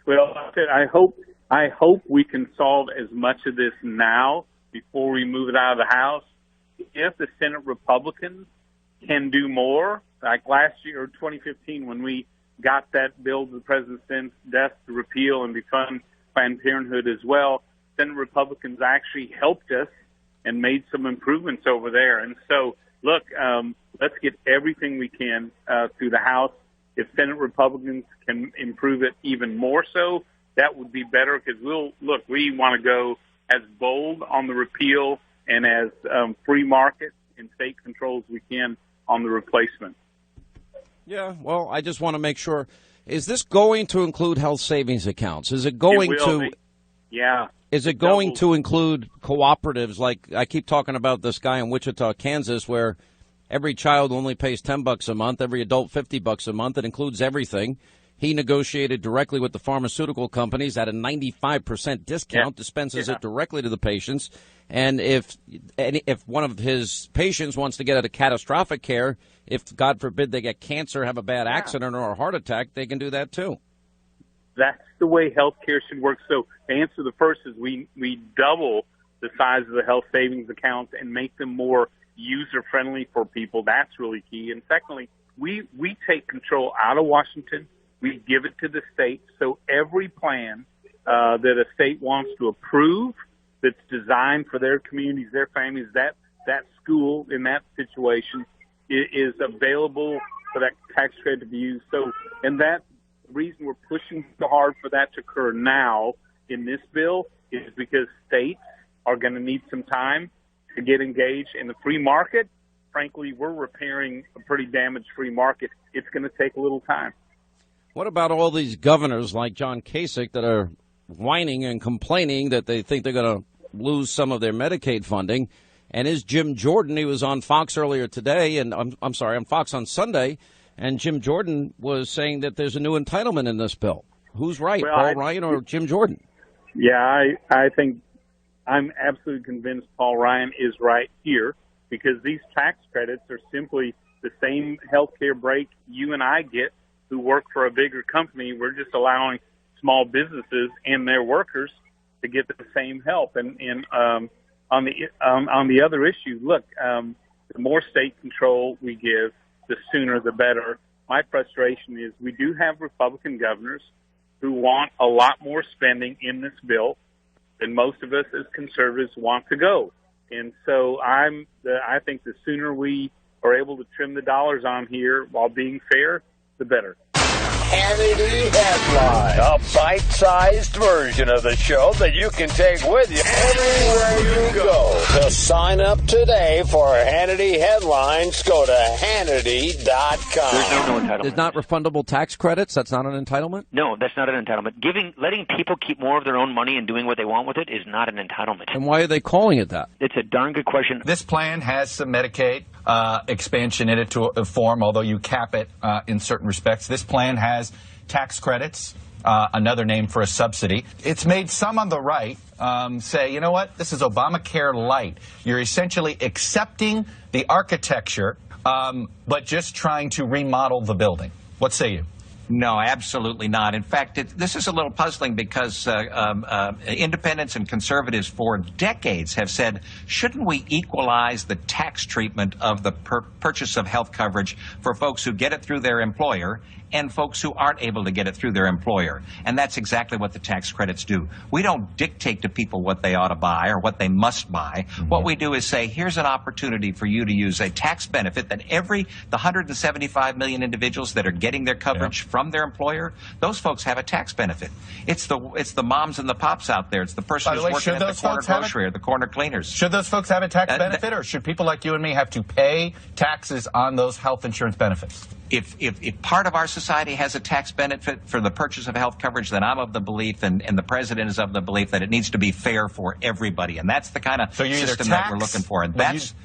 Well, I hope we can solve as much of this now before we move it out of the House. If the Senate Republicans can do more, like last year or 2015 when we got that bill to the president's desk to repeal and defund Planned Parenthood as well, Senate Republicans actually helped us and made some improvements over there. And so, look, let's get everything we can through the House. If Senate Republicans can improve it even more so, that would be better, because we want to go as bold on the repeal and as free market and state control as we can on the replacement. Yeah, well, I just want to make sure. Is this going to include health savings accounts? Is it going to? Yeah. Is it going to include cooperatives? Like I keep talking about this guy in Wichita, Kansas, where every child only pays $10 a month, every adult $50 a month. It includes everything. He negotiated directly with the pharmaceutical companies at a 95% discount, dispenses it directly to the patients. And if one of his patients wants to get a catastrophic care, if, God forbid, they get cancer, have a bad accident or a heart attack, they can do that too. That's the way healthcare should work. So the answer to the first is we double the size of the health savings accounts and make them more user-friendly for people. That's really key. And secondly, we take control out of Washington. We give it to the state. So every plan that a state wants to approve that's designed for their communities, their families, that school in that situation is available for that tax credit to be used. So, and that's the reason we're pushing so hard for that to occur now in this bill is because states are going to need some time to get engaged in the free market. Frankly, we're repairing a pretty damaged free market. It's going to take a little time. What about all these governors like John Kasich that are whining and complaining that they think they're going to lose some of their Medicaid funding? And is Jim Jordan, he was on Fox earlier today, and I'm sorry, on Fox on Sunday, and Jim Jordan was saying that there's a new entitlement in this bill. Who's right, Paul Ryan or Jim Jordan? Yeah, I think I'm absolutely convinced Paul Ryan is right here because these tax credits are simply the same health care break you and I get who work for a bigger company. We're just allowing small businesses and their workers to get the same help. And on the other issue, look, the more state control we give, the sooner the better. My frustration is we do have Republican governors who want a lot more spending in this bill than most of us as conservatives want to go. And so I think the sooner we are able to trim the dollars on here while being fair, the better. Hannity Headline, a bite-sized version of the show that you can take with you everywhere you go. To sign up today for Hannity Headlines, go to Hannity.com. There's no entitlement. There's not refundable tax credits? That's not an entitlement? No, that's not an entitlement. Letting people keep more of their own money and doing what they want with it is not an entitlement. And why are they calling it that? It's a darn good question. This plan has some Medicaid expansion in it to a form, although you cap it in certain respects. This plan has tax credits, another name for a subsidy. It's made some on the right say, you know what, this is Obamacare light. You're essentially accepting the architecture, but just trying to remodel the building. What say you? No, absolutely not. In fact, this is a little puzzling because independents and conservatives for decades have said, shouldn't we equalize the tax treatment of the purchase of health coverage for folks who get it through their employer and folks who aren't able to get it through their employer? And that's exactly what the tax credits do. We don't dictate to people what they ought to buy or what they must buy. Mm-hmm. What we do is say, here's an opportunity for you to use a tax benefit that the 175 million individuals that are getting their coverage from their employer, those folks have a tax benefit. It's the moms and the pops out there. It's the person who's working at the corner grocery or the corner cleaners. Should those folks have a tax benefit, or should people like you and me have to pay taxes on those health insurance benefits? If part of our society has a tax benefit for the purchase of health coverage, then I'm of the belief, and the president is of the belief, that it needs to be fair for everybody. And that's the kind of system that we're looking for. And that's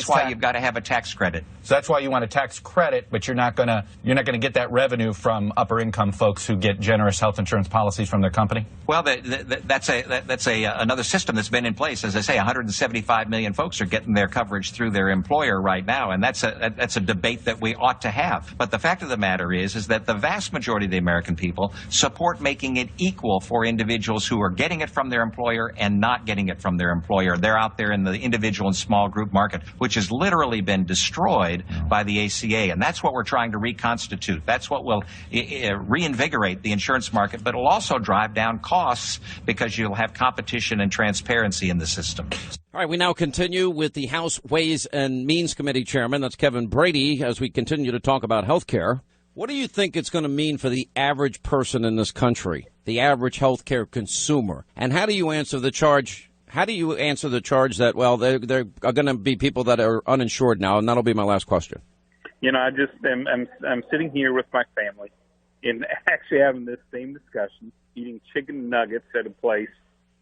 why you've got to have a tax credit. So that's why you want a tax credit, but you're not gonna get that revenue from upper income folks who get generous health insurance policies from their company. Well, that's another system that's been in place. As I say, 175 million folks are getting their coverage through their employer right now, and that's a debate that we ought to have. But the fact of the matter is that the vast majority of the American people support making it equal for individuals who are getting it from their employer and not getting it from their employer. They're out there in the individual and small group market, which has literally been destroyed by the ACA. And that's what we're trying to reconstitute. That's what will reinvigorate the insurance market, but it'll also drive down costs because you'll have competition and transparency in the system. All right, we now continue with the House Ways and Means Committee Chairman, that's Kevin Brady, as we continue to talk about health care. What do you think it's going to mean for the average person in this country, the average health care consumer? And how do you answer the charge? How do you answer the charge that, well, there are going to be people that are uninsured now? And that'll be my last question. You know, I just I'm sitting here with my family and actually having this same discussion, eating chicken nuggets at a place.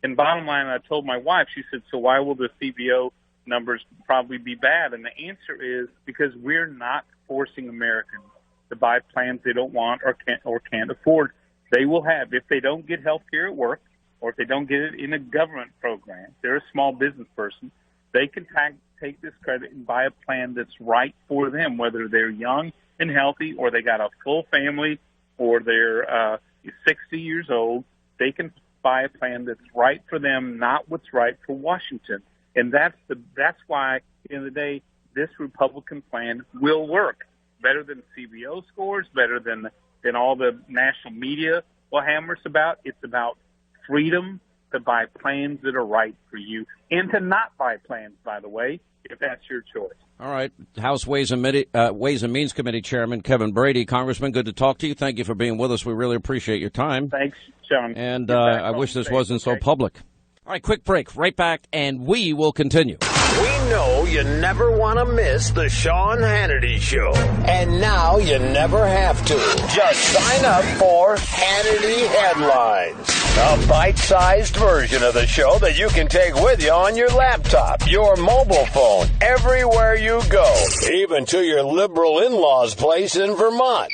And bottom line, I told my wife, she said, so why will the CBO numbers probably be bad? And the answer is because we're not forcing Americans to buy plans they don't want or can't afford. They will have, if they don't get health care at work or if they don't get it in a government program, they're a small business person, they can take this credit and buy a plan that's right for them, whether they're young and healthy or they got a full family or they're 60 years old. They can buy a plan that's right for them, not what's right for Washington. And that's why, at the end of the day, this Republican plan will work better than CBO scores, better than all the national media will hammer us about. It's about freedom to buy plans that are right for you and to not buy plans, by the way, if that's your choice. All right. House Ways and Means Committee Chairman Kevin Brady. Congressman, good to talk to you. Thank you for being with us. We really appreciate your time. Thanks, Sean. And I wish this wasn't so public. All right, quick break. Right back, and we will continue. We know you never want to miss the Sean Hannity Show. And now you never have to. Just sign up for Hannity Headlines. A bite-sized version of the show that you can take with you on your laptop, your mobile phone, everywhere you go, even to your liberal in-laws' place in Vermont.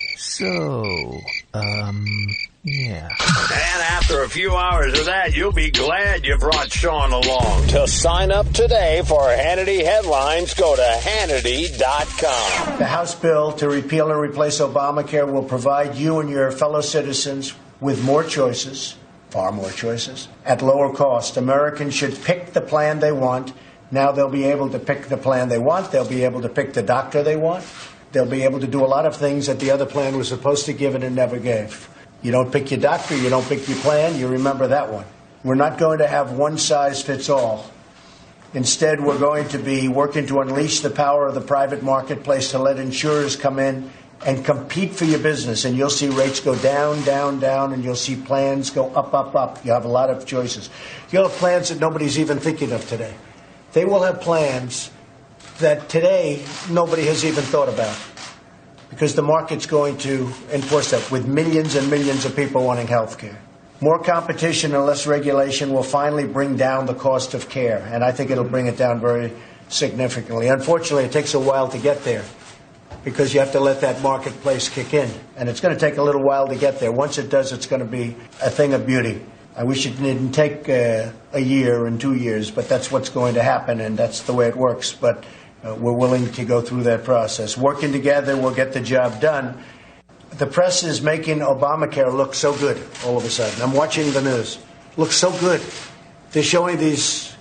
Yeah. And after a few hours of that, you'll be glad you brought Sean along. To sign up today for Hannity Headlines, go to Hannity.com. The House bill to repeal and replace Obamacare will provide you and your fellow citizens with more choices, far more choices, at lower cost. Americans should pick the plan they want. Now they'll be able to pick the plan they want. They'll be able to pick the doctor they want. They'll be able to do a lot of things that the other plan was supposed to give and never gave. You don't pick your doctor, you don't pick your plan, you remember that one. We're not going to have one size fits all. Instead, we're going to be working to unleash the power of the private marketplace to let insurers come in and compete for your business. And you'll see rates go down, down, down, and you'll see plans go up, up, up. You have a lot of choices. You'll have plans that nobody's even thinking of today. They will have plans that today nobody has even thought about, because the market's going to enforce that with millions and millions of people wanting health care. More competition and less regulation will finally bring down the cost of care, and I think it'll bring it down very significantly. Unfortunately, it takes a while to get there because you have to let that marketplace kick in, and it's going to take a little while to get there. Once it does, it's going to be a thing of beauty. I wish it didn't take a year and 2 years, but that's what's going to happen, and that's the way it works. But we're willing to go through that process. Working together, we'll get the job done. The press is making Obamacare look so good all of a sudden. I'm watching the news. Looks so good. They're showing these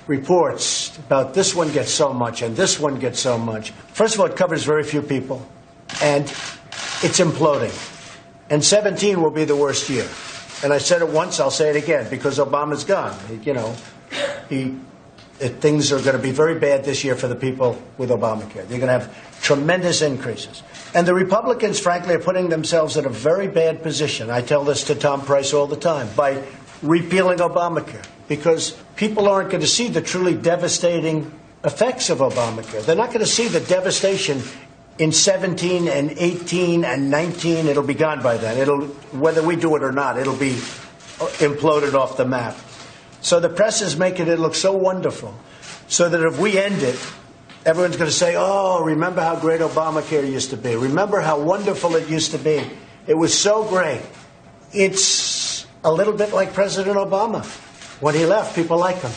reports about this one gets so much and this one gets so much. First of all, it covers very few people, and it's imploding. And 17 will be the worst year. And I said it once, I'll say it again, because Obama's gone. Things are going to be very bad this year for the people with Obamacare. They're going to have tremendous increases. And the Republicans, frankly, are putting themselves in a very bad position. I tell this to Tom Price all the time, by repealing Obamacare, because people aren't going to see the truly devastating effects of Obamacare. They're not going to see the devastation in 17 and 18 and 19. It'll be gone by then. Whether we do it or not, it'll be imploded off the map. So the press is making it look so wonderful, so that if we end it, everyone's going to say, oh, remember how great Obamacare used to be. Remember how wonderful it used to be. It was so great. It's a little bit like President Obama. When he left, people liked him.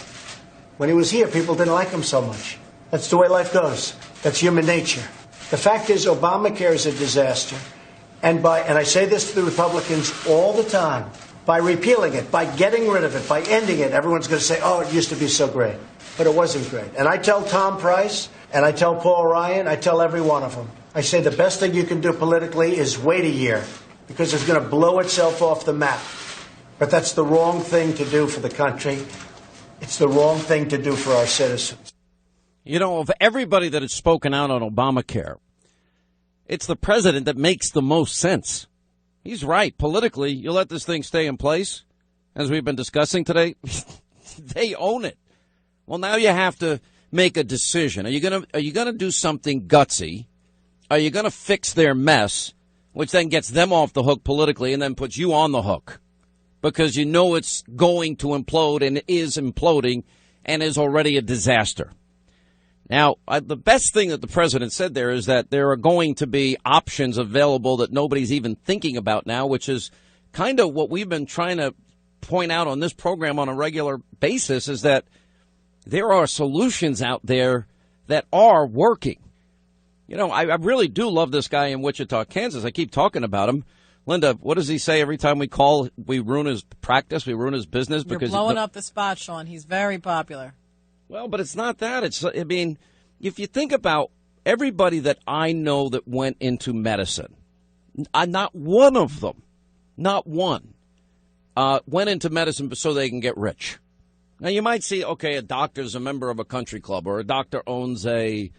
When he was here, people didn't like him so much. That's the way life goes. That's human nature. The fact is, Obamacare is a disaster. And I say this to the Republicans all the time, by repealing it, by getting rid of it, by ending it, everyone's going to say, oh, it used to be so great. But it wasn't great. And I tell Tom Price, and I tell Paul Ryan, I tell every one of them, I say the best thing you can do politically is wait a year, because it's going to blow itself off the map. But that's the wrong thing to do for the country. It's the wrong thing to do for our citizens. You know, of everybody that has spoken out on Obamacare, it's the president that makes the most sense. He's right. Politically, you let this thing stay in place, as we've been discussing today. They own it. Well, now you have to make a decision. Are you gonna do something gutsy, are you going to fix their mess, which then gets them off the hook politically and then puts you on the hook because you know it's going to implode and is imploding and is already a disaster? Now, the best thing that the president said there is that there are going to be options available that nobody's even thinking about now, which is kind of what we've been trying to point out on this program on a regular basis, is that there are solutions out there that are working. You know, I really do love this guy in Wichita, Kansas. I keep talking about him. Linda, what does he say every time we call? We ruin his practice. We ruin his business. You're because blowing up the spot, Sean. He's very popular. Well, but it's not that. I mean, if you think about everybody that I know that went into medicine, not one of them, not one, went into medicine so they can get rich. Now, you might see, okay, a doctor's a member of a country club, or a doctor owns a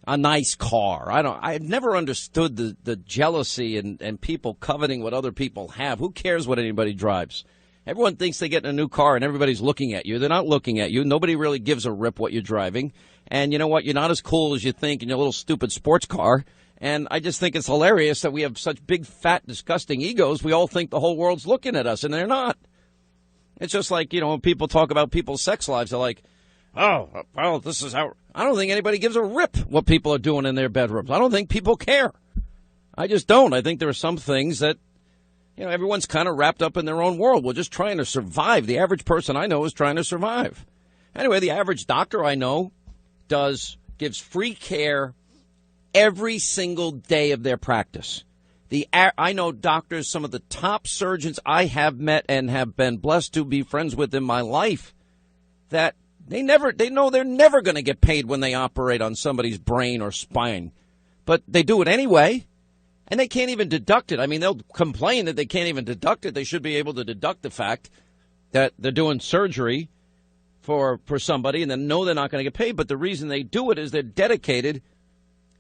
nice car. I've never understood the jealousy and people coveting what other people have. Who cares what anybody drives? Everyone thinks they get in a new car and everybody's looking at you. They're not looking at you. Nobody really gives a rip what you're driving. And you know what? You're not as cool as you think in your little stupid sports car. And I just think it's hilarious that we have such big, fat, disgusting egos. We all think the whole world's looking at us, and they're not. It's just like, you know, when people talk about people's sex lives, they're like, oh, well, this is how. I don't think anybody gives a rip what people are doing in their bedrooms. I don't think people care. I just don't. I think there are some things that, you know, everyone's kind of wrapped up in their own world. We're just trying to survive. The average person I know is trying to survive. Anyway, the average doctor I know gives free care every single day of their practice. I know doctors, some of the top surgeons I have met and have been blessed to be friends with in my life, that they know they're never going to get paid when they operate on somebody's brain or spine. But they do it anyway, and they can't even deduct it. I mean, they'll complain that they can't even deduct it. They should be able to deduct the fact that they're doing surgery for somebody and then know they're not going to get paid. But the reason they do it is they're dedicated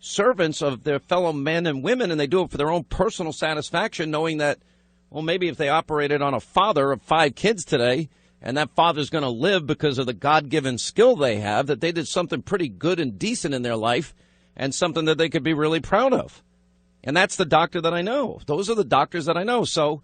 servants of their fellow men and women, and they do it for their own personal satisfaction, knowing that, well, maybe if they operated on a father of 5 kids today, and that father's going to live because of the God-given skill they have, that they did something pretty good and decent in their life and something that they could be really proud of. And that's the doctor that I know. Those are the doctors that I know. So,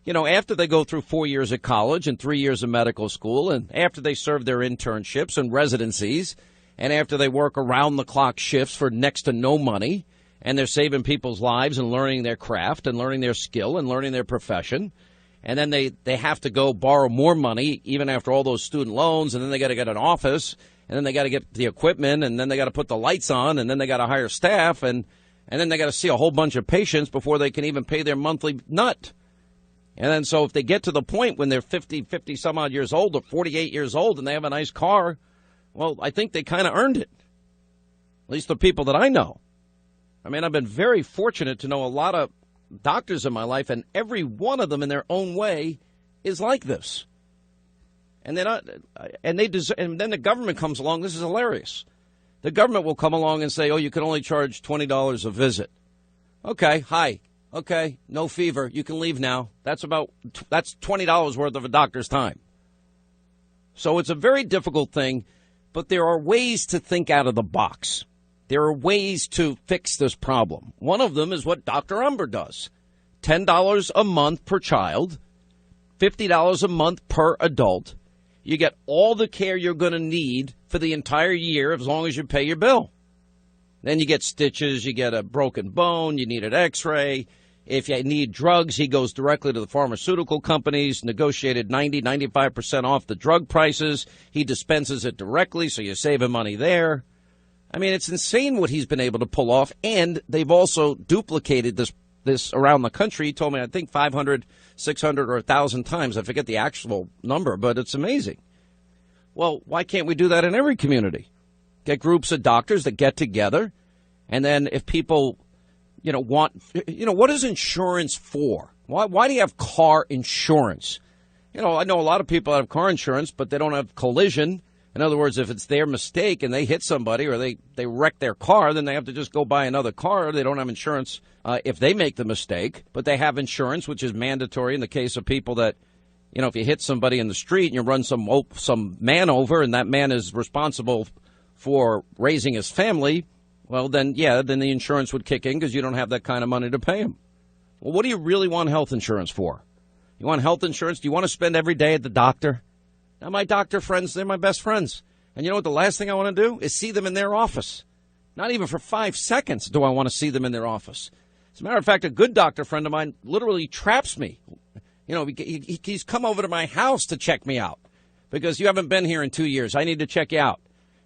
you know, after they go through 4 years at college and 3 years of medical school, and after they serve their internships and residencies, and after they work around-the-clock shifts for next to no money, and they're saving people's lives and learning their craft and learning their skill and learning their profession, and then they have to go borrow more money even after all those student loans, and then they got to get an office, and then they got to get the equipment, and then they got to put the lights on, and then they got to hire staff, and then they got to see a whole bunch of patients before they can even pay their monthly nut. And then so if they get to the point when they're 50 some odd years old or 48 years old and they have a nice car, well, I think they kind of earned it, at least the people that I know. I mean, I've been very fortunate to know a lot of doctors in my life, and every one of them in their own way is like this. And they're not, and then the government comes along. This is hilarious. The government will come along and say, oh, you can only charge $20 a visit. Okay, hi. Okay, no fever. You can leave now. That's $20 worth of a doctor's time. So it's a very difficult thing. But there are ways to think out of the box. There are ways to fix this problem. One of them is what Dr. Umber does. $10 a month per child, $50 a month per adult. You get all the care you're going to need for the entire year as long as you pay your bill. Then you get stitches, you get a broken bone, you need an x-ray. If you need drugs, he goes directly to the pharmaceutical companies, negotiated 95% off the drug prices. He dispenses it directly, so you're saving money there. I mean, it's insane what he's been able to pull off, and they've also duplicated this around the country. He told me, I think 500, 600, or 1,000 times. I forget the actual number, but it's amazing. Well, why can't we do that in every community? Get groups of doctors that get together, and then if people what is insurance for? Why do you have car insurance? You know, I know a lot of people have car insurance, but they don't have collision. In other words, if it's their mistake and they hit somebody or they wreck their car, then they have to just go buy another car. They don't have insurance if they make the mistake, but they have insurance, which is mandatory in the case of people that, you know, if you hit somebody in the street and you run some man over and that man is responsible for raising his family, Well, then the insurance would kick in because you don't have that kind of money to pay them. Well, what do you really want health insurance for? You want health insurance? Do you want to spend every day at the doctor? Now, my doctor friends, they're my best friends. And you know what the last thing I want to do is see them in their office. Not even for 5 seconds do I want to see them in their office. As a matter of fact, a good doctor friend of mine literally traps me. You know, he's come over to my house to check me out because you haven't been here in 2 years. I need to check you out.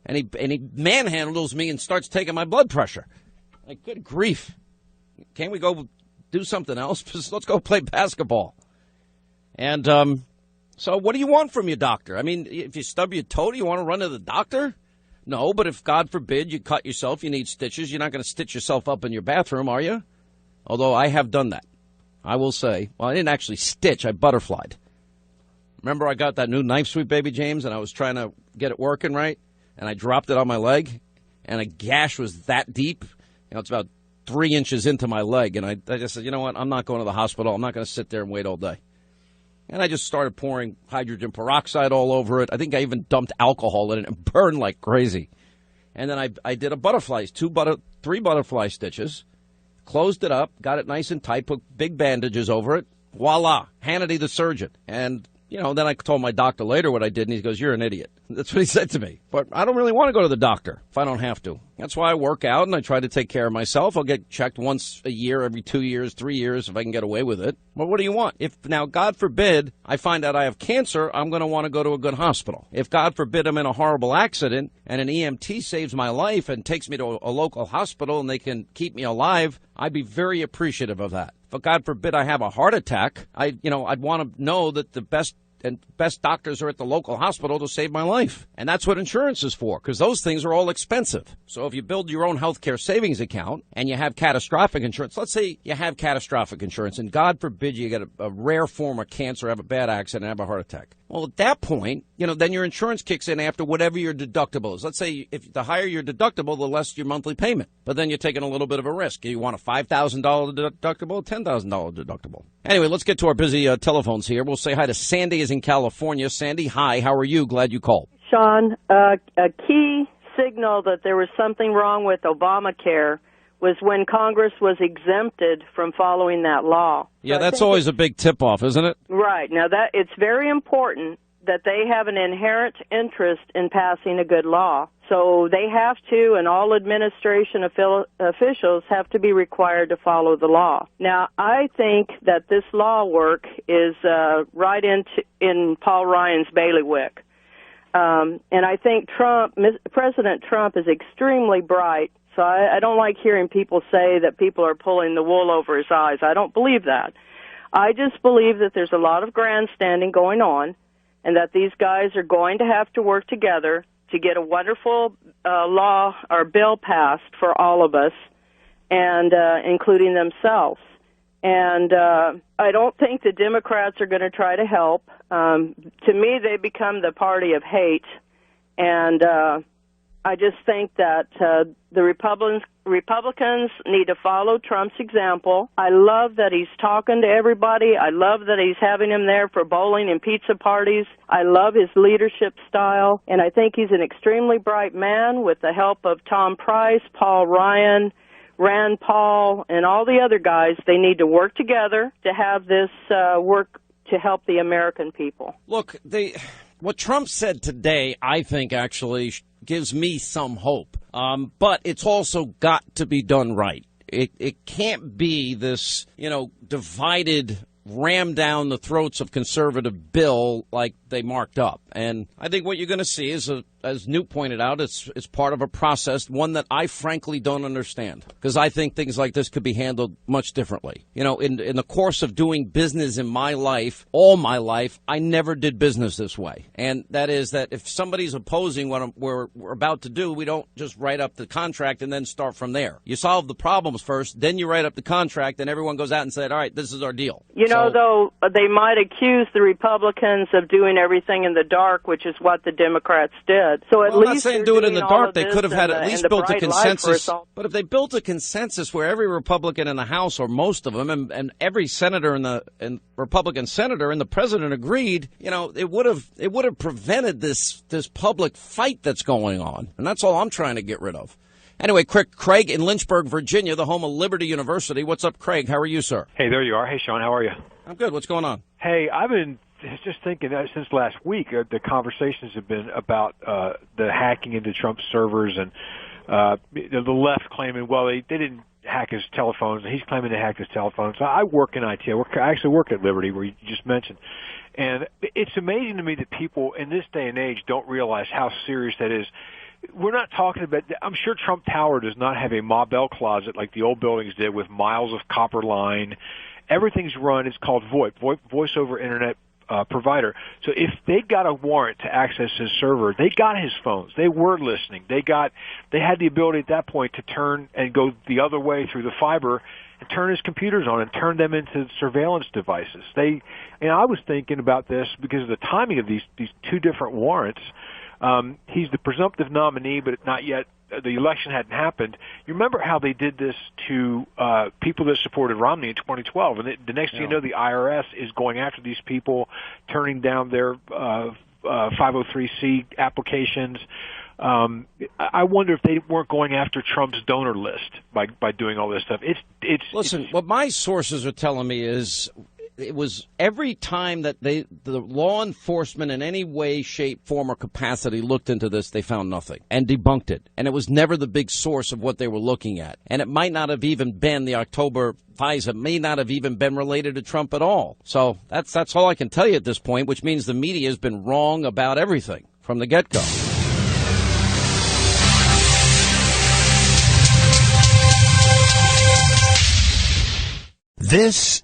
And he manhandles me and starts taking my blood pressure. Like, good grief. Can't we go do something else? Let's go play basketball. And so what do you want from your doctor? I mean, if you stub your toe, do you want to run to the doctor? No, but if, God forbid, you cut yourself, you need stitches, you're not going to stitch yourself up in your bathroom, are you? Although I have done that. I will say, well, I didn't actually stitch, I butterflied. Remember I got that new knife sweep, Baby James, and I was trying to get it working right, and I dropped it on my leg, and a gash was that deep. You know, it's about 3 inches into my leg, and I just said, you know what, I'm not going to the hospital. I'm not going to sit there and wait all day. And I just started pouring hydrogen peroxide all over it. I think I even dumped alcohol in it and burned like crazy. And then I did a butterfly, 3 butterfly stitches, closed it up, got it nice and tight, put big bandages over it. Voila, Hannity the surgeon. And, you know, then I told my doctor later what I did, and he goes, you're an idiot. That's what he said to me. But I don't really want to go to the doctor if I don't have to. That's why I work out and I try to take care of myself. I'll get checked once a year, every 2 years, 3 years if I can get away with it. But what do you want? If now, God forbid, I find out I have cancer, I'm going to want to go to a good hospital. If, God forbid, I'm in a horrible accident and an EMT saves my life and takes me to a local hospital and they can keep me alive, I'd be very appreciative of that. But God forbid I have a heart attack, I'd want to know that the best doctors are at the local hospital to save my life. And that's what insurance is for, because those things are all expensive. So if you build your own health care savings account and you have catastrophic insurance, let's say you have catastrophic insurance and God forbid you get a rare form of cancer, have a bad accident, have a heart attack. Well, at that point, then your insurance kicks in after whatever your deductible is. Let's say if the higher your deductible, the less your monthly payment. But then you're taking a little bit of a risk. You want a $5,000 deductible, $10,000 deductible. Anyway, let's get to our busy telephones here. We'll say hi to Sandy is in California. Sandy, hi. How are you? Glad you called. Sean, a key signal that there was something wrong with Obamacare was when Congress was exempted from following that law. Yeah, that's always a big tip-off, isn't it? Right. Now, it's very important that they have an inherent interest in passing a good law. So they have to, and all administration officials have to be required to follow the law. Now, I think that this law work is right in Paul Ryan's bailiwick. And I think President Trump is extremely bright. So I don't like hearing people say that people are pulling the wool over his eyes. I don't believe that. I just believe that there's a lot of grandstanding going on and that these guys are going to have to work together to get a wonderful law or bill passed for all of us, and including themselves. And I don't think the Democrats are going to try to help. To me, they become the party of hate, and I just think that the Republicans need to follow Trump's example. I love that he's talking to everybody. I love that he's having him there for bowling and pizza parties. I love his leadership style, and I think he's an extremely bright man with the help of Tom Price, Paul Ryan, Rand Paul, and all the other guys. They need to work together to have this work to help the American people. Look, what Trump said today, I think, actually gives me some hope. But it's also got to be done right. It can't be this, divided, ram down the throats of conservative bill like they marked up. And I think what you're going to see is, as Newt pointed out, it's part of a process, one that I frankly don't understand, because I think things like this could be handled much differently. In the course of doing business in my life, all my life, I never did business this way. And that is that if somebody's opposing what we're about to do, we don't just write up the contract and then start from there. You solve the problems first, then you write up the contract, and everyone goes out and said, all right, this is our deal. Though they might accuse the Republicans of doing everything in the dark, which is what the Democrats did. So at least I'm not saying do it in the dark. They could have had at least built a consensus. But if they built a consensus where every Republican in the House, or most of them, and every senator and Republican senator and the president agreed, it would have prevented this public fight that's going on. And that's all I'm trying to get rid of. Anyway, Craig in Lynchburg, Virginia, the home of Liberty University. What's up, Craig? How are you, sir? Hey, there you are. Hey, Sean, how are you? I'm good. What's going on? Hey, I've been just thinking since last week, the conversations have been about the hacking into Trump's servers and the left claiming, well, they didn't hack his telephones, and he's claiming they hacked his telephones. I work in IT. I actually work at Liberty, where you just mentioned. And it's amazing to me that people in this day and age don't realize how serious that is. We're not talking about, I'm sure Trump Tower does not have a Ma Bell closet like the old buildings did with miles of copper line. Everything's run, it's called VoIP, voice over internet provider. So if they got a warrant to access his server, they got his phones. They were listening. They had the ability at that point to turn and go the other way through the fiber and turn his computers on and turn them into surveillance devices. I was thinking about this because of the timing of these two different warrants. He's the presumptive nominee, but not yet. The election hadn't happened. You remember how they did this to people that supported Romney in 2012, and the next thing you know, the IRS is going after these people, turning down their 503C applications. I wonder if they weren't going after Trump's donor list by doing all this stuff. Listen, what my sources are telling me is it was every time that the law enforcement in any way, shape, form, or capacity looked into this, they found nothing and debunked it. And it was never the big source of what they were looking at. And it might not have even been the October FISA, may not have even been related to Trump at all. So that's all I can tell you at this point, which means the media has been wrong about everything from the get-go. This